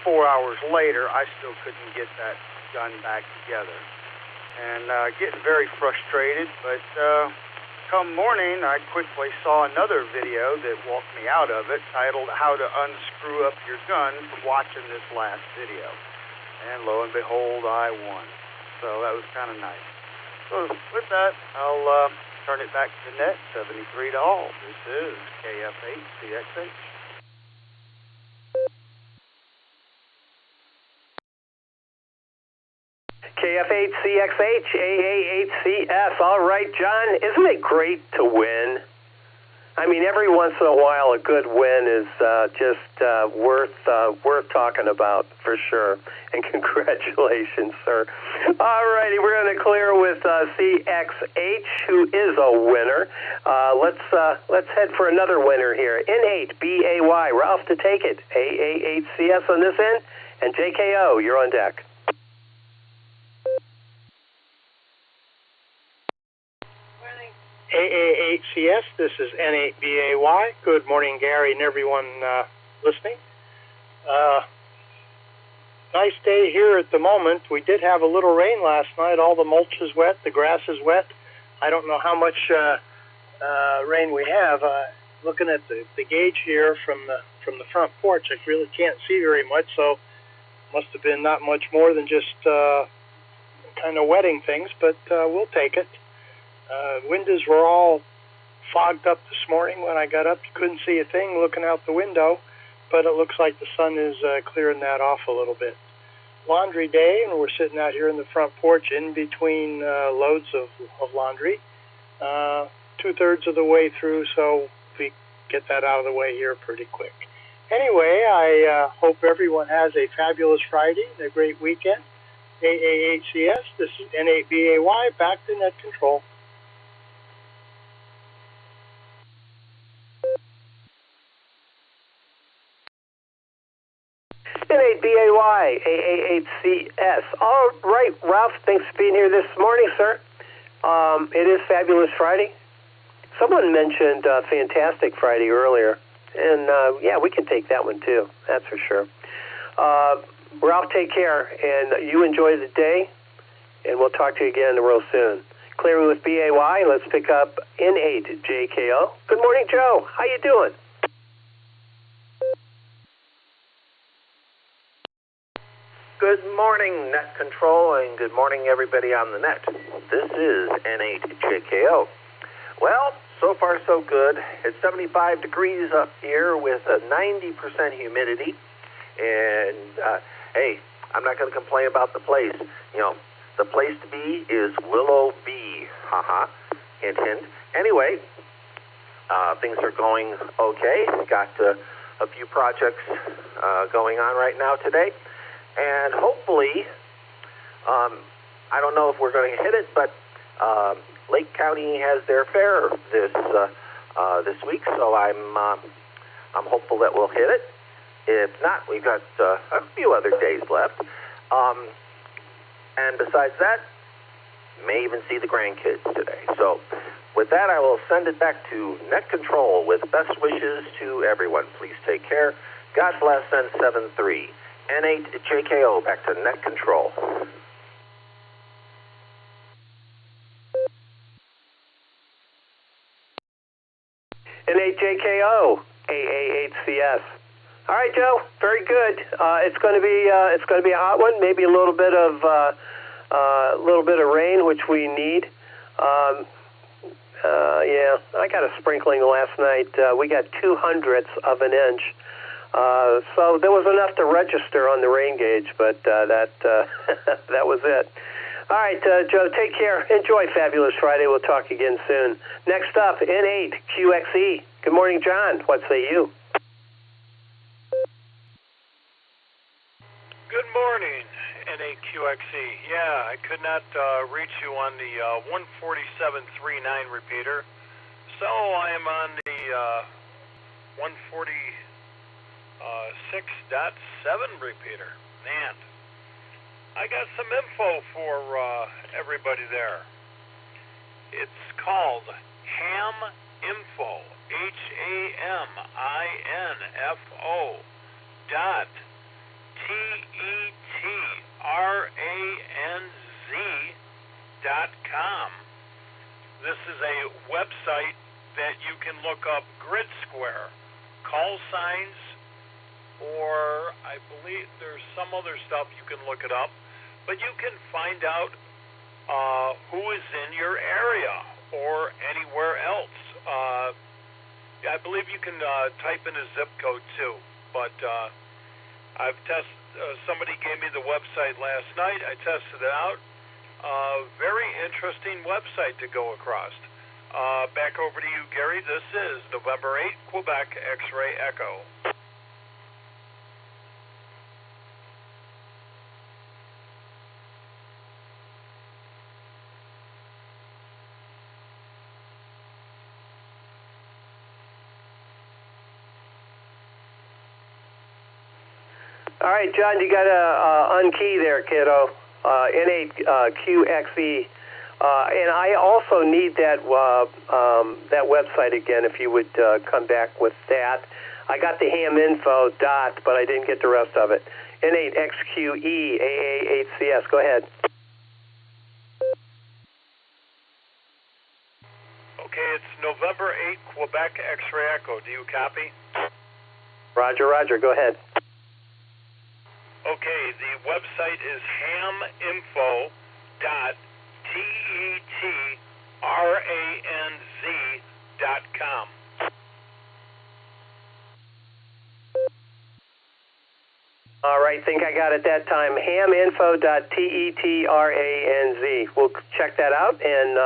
4 hours later, I still couldn't get that gun back together. And getting very frustrated, but come morning, I quickly saw another video that walked me out of it, titled How to Unscrew Up Your Gun from watching this last video. And lo and behold, I won. So that was kind of nice. So with that, I'll turn it back to the net, 73 to all. This is KF8CXH. KF8CXH, AA8CS. All right, John, isn't it great to win? I mean, every once in a while, a good win is just worth talking about, for sure. And congratulations, sir. All righty, we're going to clear with CXH, who is a winner. Let's head for another winner here. N8BAY, Ralph to take it. AA8CS on this end, and JKO, you're on deck. AA8CS, this is N8BAY. Good morning, Gary, and everyone listening. Nice day here at the moment. We did have a little rain last night. All the mulch is wet, the grass is wet. I don't know how much rain we have. Looking at the gauge here from the front porch, I really can't see very much, so must have been not much more than just kind of wetting things, but we'll take it. Windows were all fogged up this morning when I got up. You couldn't see a thing looking out the window, but it looks like the sun is clearing that off a little bit. Laundry day, and we're sitting out here in the front porch in between loads of laundry. 2/3 of the way through, so we get that out of the way here pretty quick. Anyway, I hope everyone has a fabulous Friday and a great weekend. AAHCS, this is N8BAY, back to Net Control. N8BAY, AAHCS. All right, Ralph, thanks for being here this morning, sir. It is Fabulous Friday. Someone mentioned Fantastic Friday earlier, and yeah, we can take that one too, that's for sure. Ralph, take care, and you enjoy the day, and we'll talk to you again real soon. Clearing with BAY, let's pick up N8JKO. Good morning, Joe. How you doing? Good morning, Net Control, and good morning, everybody on the net. This is N8JKO. Well, so far so good. It's 75 degrees up here with a 90% humidity, and hey, I'm not going to complain about the place. You know, the place to be is Willow B. Haha. Hint, hint. Anyway, things are going okay. Got a few projects going on right now today. And hopefully, I don't know if we're going to hit it, but Lake County has their fair this week, so I'm hopeful that we'll hit it. If not, we've got a few other days left. And besides that, may even see the grandkids today. So with that, I will send it back to Net Control with best wishes to everyone. Please take care. God bless and 7-3. N8JKO, back to Net Control. N8JKO, AAHCS. All right, Joe. Very good. It's going to be a hot one. Maybe a little bit of rain, which we need. Yeah, I got a sprinkling last night. We got 0.02 of an inch. So there was enough to register on the rain gauge, but that was it. All right, Joe, take care. Enjoy Fabulous Friday. We'll talk again soon. Next up, N8QXE. Good morning, John. What say you? Good morning, N8QXE. Yeah, I could not reach you on the 147.39 repeater, so I am on the 146.7 repeater. Man, I got some info for everybody there. It's called Ham Info, HAMINFO dot TETRANZ.com. This is a website that you can look up grid square, call signs, or I believe there's some other stuff you can look it up, but you can find out who is in your area or anywhere else. I believe you can type in a zip code too, but I've tested. Somebody gave me the website last night. I tested it out. Very interesting website to go across. Back over to you, Gary. This is November 8, Quebec X-Ray Echo. All right, John, you got to unkey there, kiddo. N8QXE. And I also need that website again, if you would come back with that. I got the ham info dot, but I didn't get the rest of it. N8XQE, AAHCS. Go ahead. Okay, it's November 8, Quebec X-Ray Echo. Do you copy? Roger, Roger. Go ahead. Okay, the website is haminfo.TETRANZ.com. All right, think I got it that time. haminfo.TETRANZ. We'll check that out, and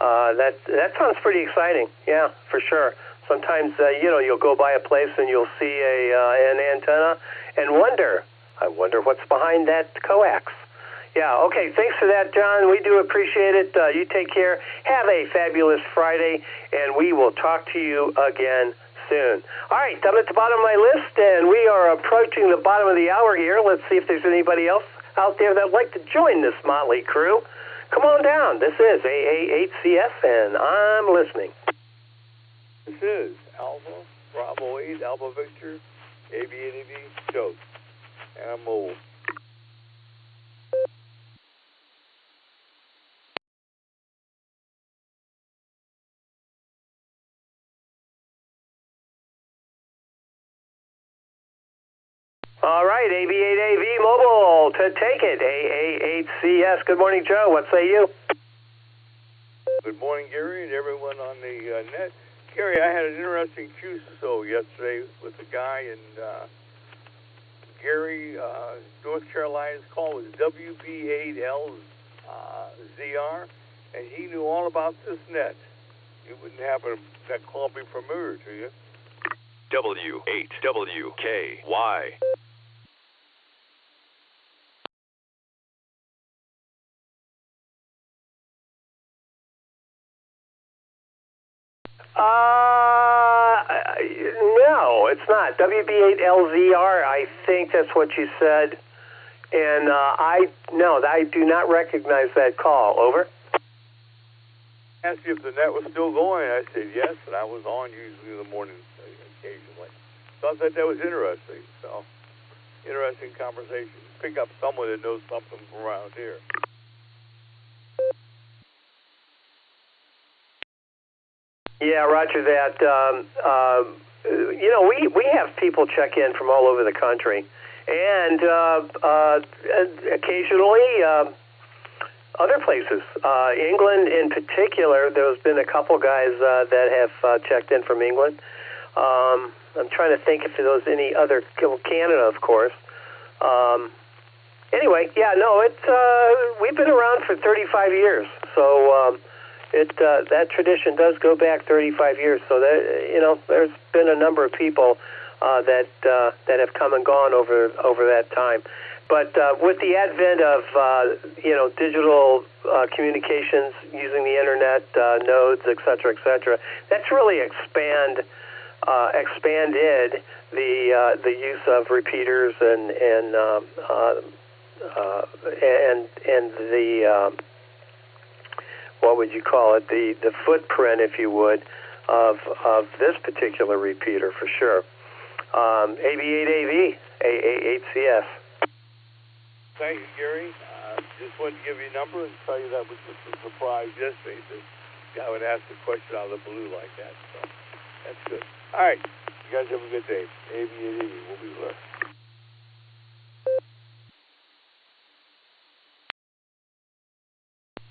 That sounds pretty exciting. Yeah, for sure. Sometimes you'll go by a place and you'll see an antenna and I wonder what's behind that coax. Yeah, okay, thanks for that, John. We do appreciate it. You take care. Have a fabulous Friday, and we will talk to you again soon. All right, I'm at the bottom of my list, and we are approaching the bottom of the hour here. Let's see if there's anybody else out there that would like to join this motley crew. Come on down. This is AA8CF, and I'm listening. This is Alpha Bravo 8 Alpha Victor ABADV Stoke, and I'm mobile. All right, AB8AV Mobile to take it. AA8CS. Good morning, Joe. What say you? Good morning, Gary, and everyone on the net. Gary, I had an interesting QSO yesterday with a guy in Gary, North Carolina. His call was WB8LZR, and he knew all about this net. You wouldn't happen that call be familiar to you. W8WKY. No, it's not. WB8LZR, I think that's what you said. And I do not recognize that call. Over. Asked you if the net was still going. I said yes, and I was on usually in the morning occasionally. So I thought that was interesting. So, interesting conversation. Pick up someone that knows something from around here. Yeah, roger that. We have people check in from all over the country, and occasionally other places. England in particular, there's been a couple guys that have checked in from England. I'm trying to think if there was any other, Canada, of course. Anyway, yeah, no, we've been around for 35 years, so that tradition does go back 35 years. So there's been a number of people that have come and gone over that time. But with the advent of digital communications using the internet, nodes, et cetera, that's really expanded the use of repeaters and the what would you call it, the footprint, if you would, of this particular repeater for sure. AB8AV, AA8CS. Thank you, Gary. Just wanted to give you a number and tell you that was just a surprise yesterday. This guy would ask a question out of the blue like that. So that's good. All right. You guys have a good day. AB8AV. We'll be there.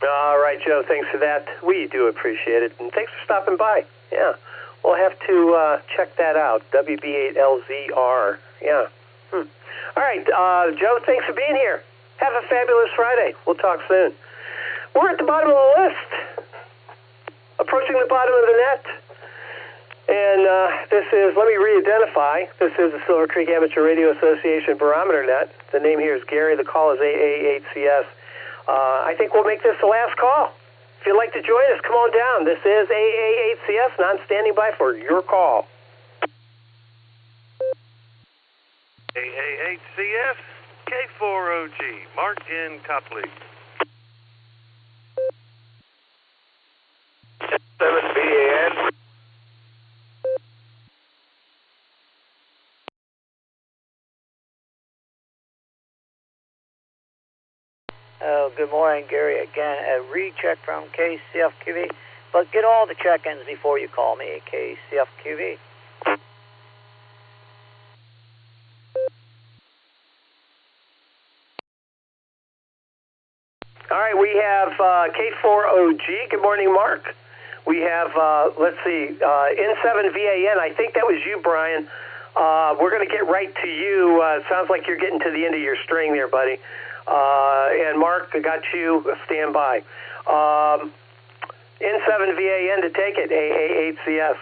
All right, Joe. Thanks for that. We do appreciate it. And thanks for stopping by. Yeah. We'll have to check that out. WB8LZR. Yeah. All right, Joe, thanks for being here. Have a fabulous Friday. We'll talk soon. We're at the bottom of the list, approaching the bottom of the net. And this is, let me re-identify, this is the Silvercreek Amateur Radio Association Barometer Net. The name here is Gary. The call is AA8CS. I think we'll make this the last call. If you'd like to join us, come on down. This is AA8CS, and I'm standing by for your call. AA8CF, K4OG, Mark in Copley. 7BAN. Oh, good morning, Gary. Again, a recheck from KCFQV. But get all the check-ins before you call me, KCFQV. All right, we have K4OG. Good morning, Mark. We have, let's see, N7VAN. I think that was you, Brian. We're going to get right to you. Sounds like you're getting to the end of your string there, buddy. And Mark, I got you. Stand by. N7VAN to take it, AA8CS.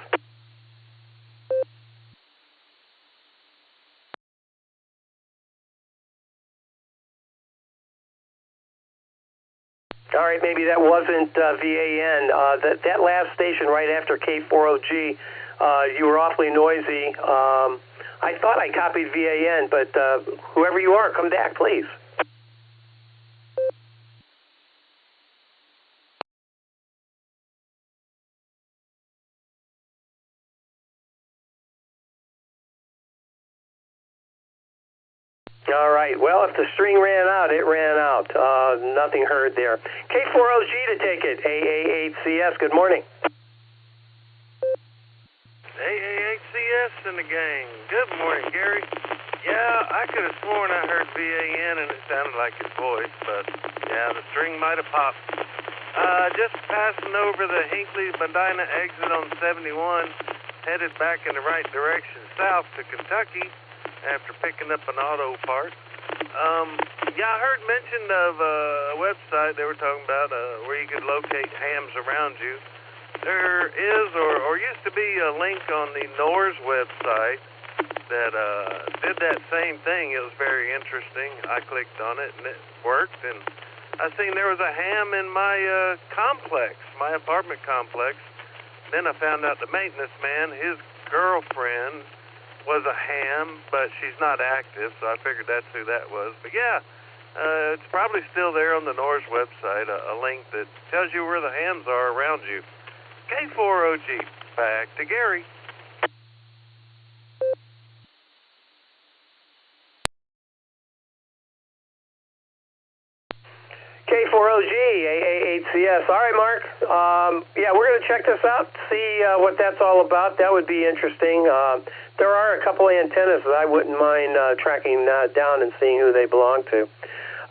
All right, maybe that wasn't VAN. That last station right after K40G, you were awfully noisy. I thought I copied VAN, but whoever you are, come back, please. All right. Well, if the string ran out, it ran out. Nothing heard there. K40G to take it. AA8CS. Good morning. AA8CS and the gang. Good morning, Gary. Yeah, I could have sworn I heard VAN and it sounded like his voice, but yeah, the string might have popped. Just passing over the Hinckley-Medina exit on 71, headed back in the right direction south to Kentucky after picking up an auto part. Yeah, I heard mention of a website they were talking about where you could locate hams around you. There is, or used to be, a link on the NORS website that did that same thing. It was very interesting. I clicked on it and it worked, and I seen there was a ham in my complex, my apartment complex. Then I found out the maintenance man, his girlfriend, was a ham, but she's not active, so I figured that's who that was. But yeah, it's probably still there on the NORS website, a link that tells you where the hams are around you. K40G, back to Gary. K40G, AA8CS. All right, Mark. Yeah, we're going to check this out, see what that's all about. That would be interesting. There are a couple of antennas that I wouldn't mind tracking down and seeing who they belong to.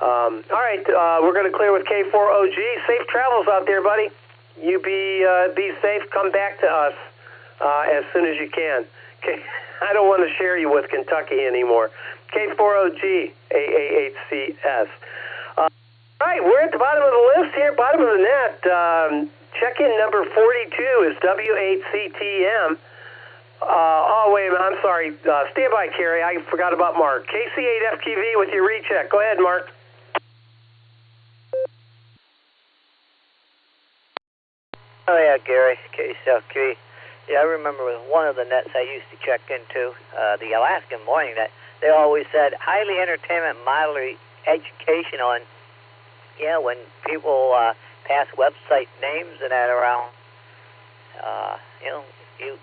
All right, we're going to clear with K40G. Safe travels out there, buddy. You be safe. Come back to us as soon as you can. Okay. I don't want to share you with Kentucky anymore. K40G, AA8CS. All right, we're at the bottom of the list here, bottom of the net. Check-in number 42 is W8CTM. Oh, wait a minute, I'm sorry. Stand by, Carrie. I forgot about Mark. KC8FQV with your recheck. Go ahead, Mark. Oh, yeah, Gary, KC8FQV. Yeah, I remember with one of the nets I used to check into, the Alaskan Morning Net, they always said, highly entertainment, mildly educational, and yeah, when people pass website names and that around, you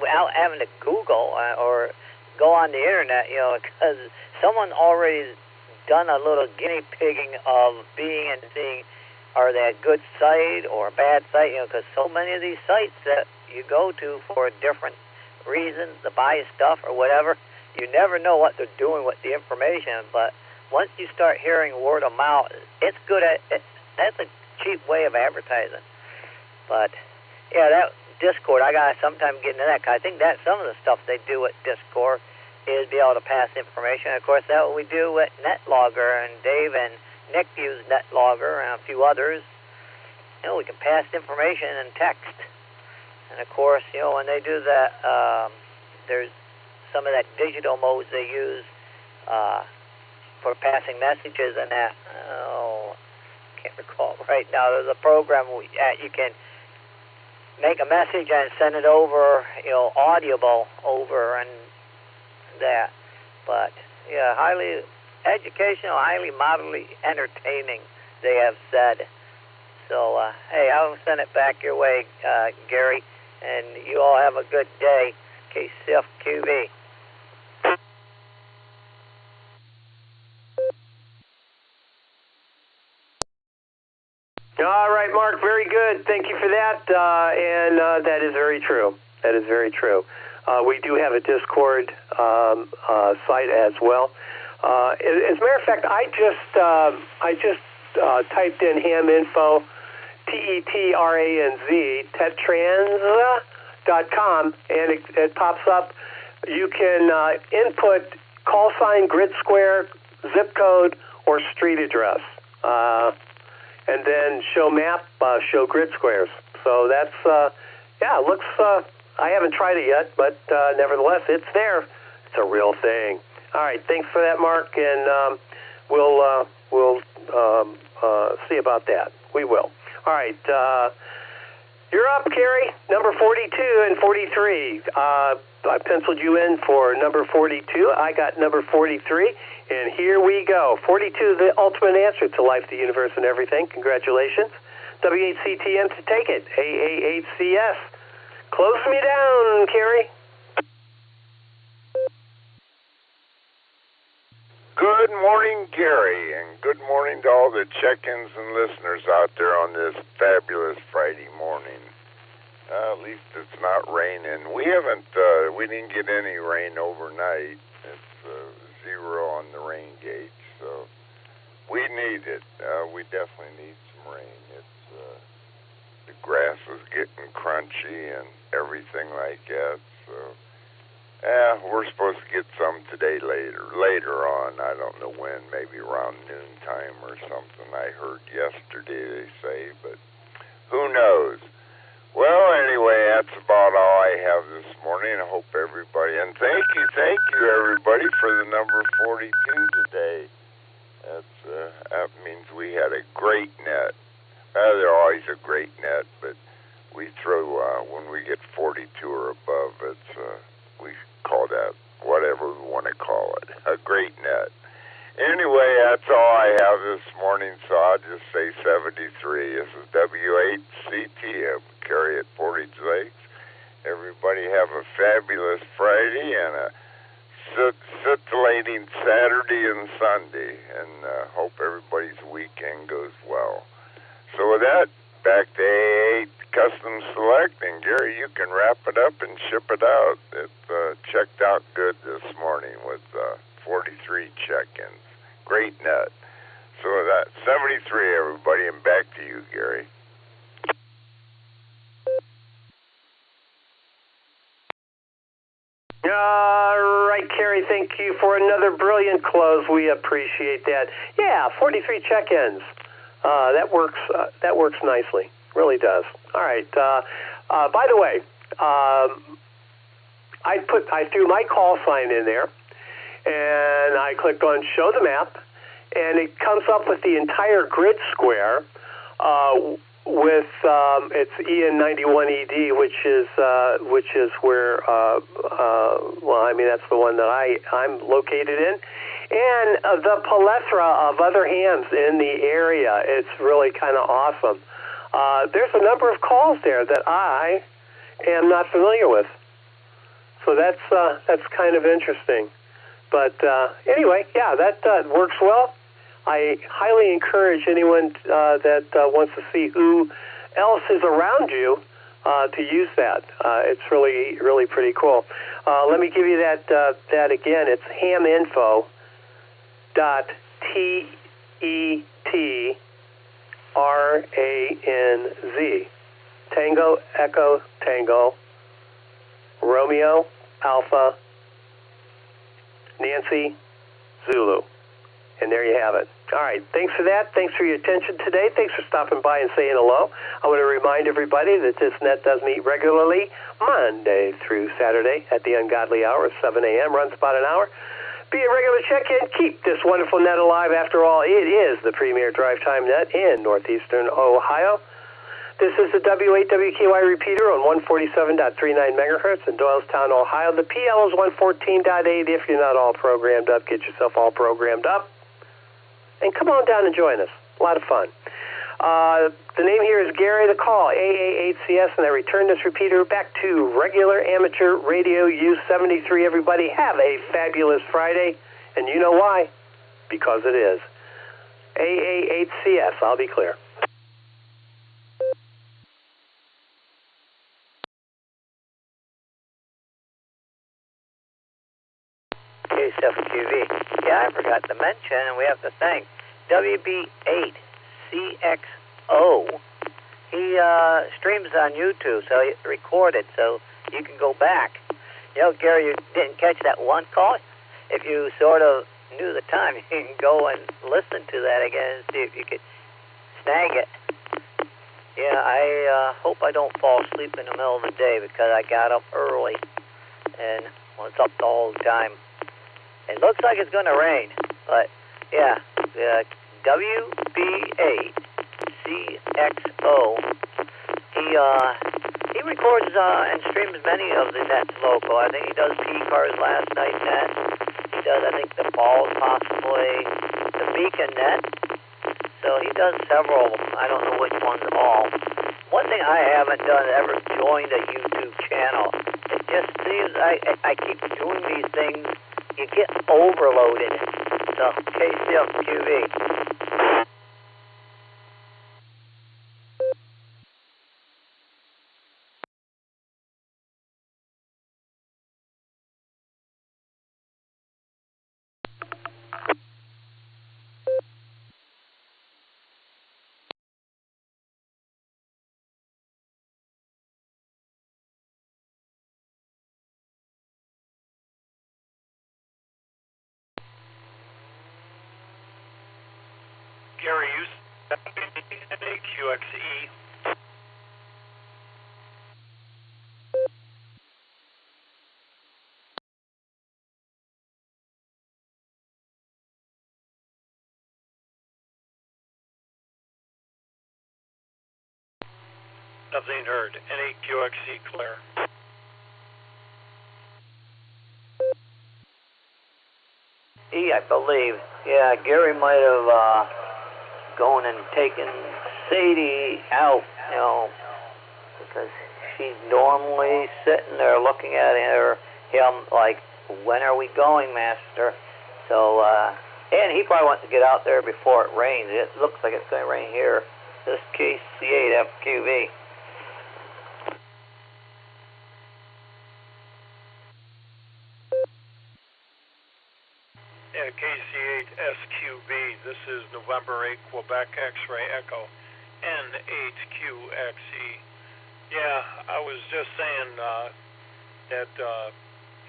without having to Google or go on the internet, because someone already done a little guinea pigging of being and seeing, are they a good site or a bad site? Because so many of these sites that you go to for different reasons, to buy stuff or whatever, you never know what they're doing with the information, but once you start hearing word of mouth, it's good that's a cheap way of advertising. But yeah, that Discord, I gotta sometime get into that, because I think that some of the stuff they do with Discord is be able to pass information. Of course, that's what we do with NetLogger, and Dave and Nick use NetLogger and a few others. We can pass information in text. And of course, when they do that, there's some of that digital modes they use for passing messages and that. Oh, can't recall right now. There's a program you can make a message and send it over, audible over and that. But yeah, highly educational, highly moderately entertaining, they have said. So hey, I'll send it back your way, Gary, and you all have a good day. KCFQV. All right, Mark, very good. Thank you for that. And that is very true. That is very true. We do have a Discord site as well. As a matter of fact, I just typed in ham info, TETRANZ, tetrans.com, and it pops up. You can input call sign, grid square, zip code, or street address. And then show map, show grid squares. So that's, looks, I haven't tried it yet, but nevertheless, it's there. It's a real thing. All right, thanks for that, Mark, and we'll see about that. We will. All right, you're up, Kerry, number 42 and 43. I penciled you in for number 42. I got number 43, and here we go. 42, the ultimate answer to life, the universe, and everything. Congratulations. W8CTM to take it. AA8CS. Close me down, Kerry. Good morning, Gary, and good morning to all the check-ins and listeners out there on this fabulous Friday morning. At least it's not raining. We didn't get any rain overnight. It's 0 on the rain gauge, so we need it. We definitely need some rain. It's the grass is getting crunchy and everything like that, so we're supposed to get some today later on. I don't know when, maybe around noontime or something. I heard yesterday they say, but who knows? Well, anyway, that's about all I have this morning. I hope everybody, and thank you everybody for the number 42 today. That means we had a great net. They're always a great net, but we throw, when we get 42 or above, we call that whatever we want to call it, a great net. Anyway, that's all I have this morning, so I'll just say 73. This is W8CTM, Carry at Portage Lakes. Everybody have a fabulous Friday and a scintillating Saturday and Sunday, and hope everybody's weekend goes well. So with that, back to AA8 Custom Select, and Gary, you can wrap it up and ship it out. It checked out good this morning with 43 check-ins. Great net. So with that, 73, everybody, and back to you, Gary. All right, Kerry, thank you for another brilliant close. We appreciate that. Yeah, 43 check-ins. That works nicely. Really does. All right. By the way, I threw my call sign in there, and I clicked on Show the Map, and it comes up with the entire grid square with it's EN91ED, which is where that's the one that I'm located in. And the plethora of other hams in the area. It's really kind of awesome. There's a number of calls there that I am not familiar with. So that's kind of interesting. But anyway, yeah, that works well. I highly encourage anyone that wants to see who else is around you to use that. It's really, really pretty cool. Let me give you that again. It's haminfo.TETRANZ, Tango, Echo, Tango, Romeo, Alpha, Nancy, Zulu. And there you have it. All right, thanks for that. Thanks for your attention today. Thanks for stopping by and saying hello. I want to remind everybody that this net does meet regularly Monday through Saturday at the ungodly hour of 7 a.m., runs about an hour. Be a regular check-in. Keep this wonderful net alive. After all, it is the premier drive time net in northeastern Ohio. This is the W8WKY repeater on 147.39 megahertz in Doylestown, Ohio. The PL is 114.8. If you're not all programmed up, get yourself all programmed up. And come on down and join us. A lot of fun. The name here is Gary. The call, AA8CS, and I return this repeater back to regular amateur radio use 73. Everybody have a fabulous Friday, and you know why? Because it is. AA8CS, I'll be clear. K7QV. Yeah, I forgot to mention, and we have to thank WB8CXO. He streams on YouTube, so he recorded, so you can go back. You know, Gary, you didn't catch that one call. If you sort of knew the time, you can go and listen to that again and see if you could snag it. Yeah, I hope I don't fall asleep in the middle of the day because I got up early and was up the whole time. It looks like it's going to rain, but yeah, WBACXO. He records and streams many of the nets local. I think he does P-Cars Last Night Net. He does, I think, the Falls possibly, the Beacon Net. So he does several. I don't know which ones all. One thing I haven't done ever joined a YouTube channel. It just seems I keep doing these things. You get overloaded. So KCFQV. Gary, use QXE. Nothing heard. NAQXE clear. E, I believe. Yeah, Gary might have gone and taken Sadie out, you know, because she's normally sitting there looking at him like, when are we going, Master? So, and he probably wants to get out there before it rains. It looks like it's going to rain here. This KC8FQV. Yeah, KC8SQB. This is November 8, Quebec X-ray Echo, N8QXE. Yeah, I was just saying that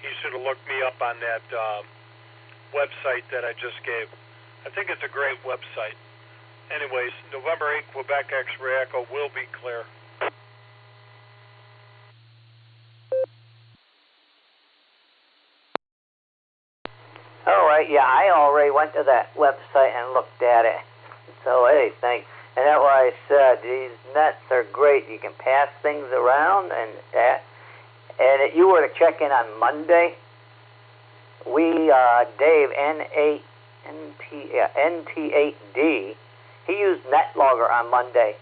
he should have looked me up on that website that I just gave. I think it's a great website. Anyways, November 8, Quebec X-ray Echo will be clear. All right, yeah, I already went to that website and looked at it. So, hey, thanks. And that's why I said these nets are great. You can pass things around and that. And if you were to check in on Monday, Dave, NT8D, he used NetLogger on Monday.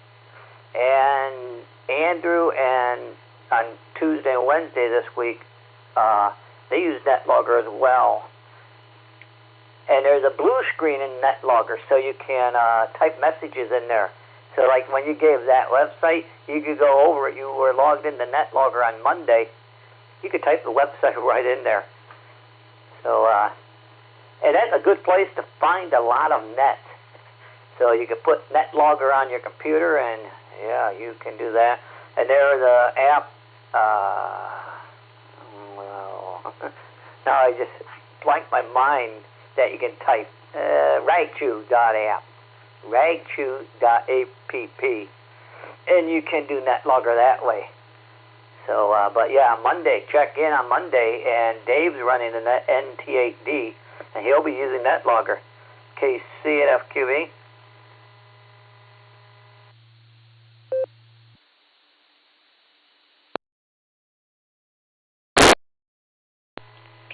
And Andrew and on Tuesday and Wednesday this week, they used NetLogger as well. And there's a blue screen in NetLogger, so you can type messages in there. So like when you gave that website, you could go over it. You were logged into NetLogger on Monday. You could type the website right in there. So, and that's a good place to find a lot of nets. So you could put NetLogger on your computer, and yeah, you can do that. And there's an app. Now I just blanked my mind. That you can type ragchew.app, ragchew.app, and you can do NetLogger that way. So, but yeah, Monday, check in on Monday, and Dave's running the NT8D, and he'll be using NetLogger. KC and FQV.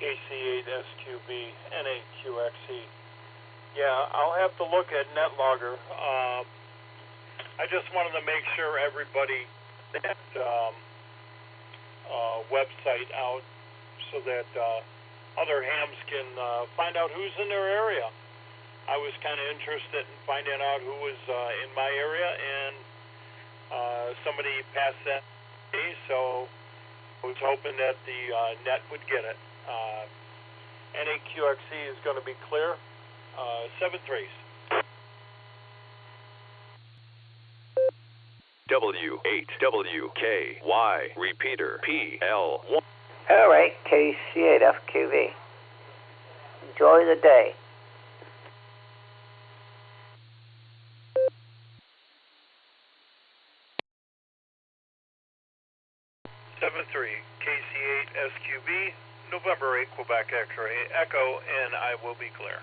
KC8SQB, NAQXE. Yeah, I'll have to look at NetLogger. I just wanted to make sure everybody had website out so that other hams can find out who's in their area. I was kind of interested in finding out who was in my area, and somebody passed that to me, so I was hoping that the net would get it. NAQXE is going to be clear. 7-3s. W8WKY repeater PL1. All right, KC8FQV. Enjoy the day. November 8, Quebec X-ray, Echo, and I will be clear.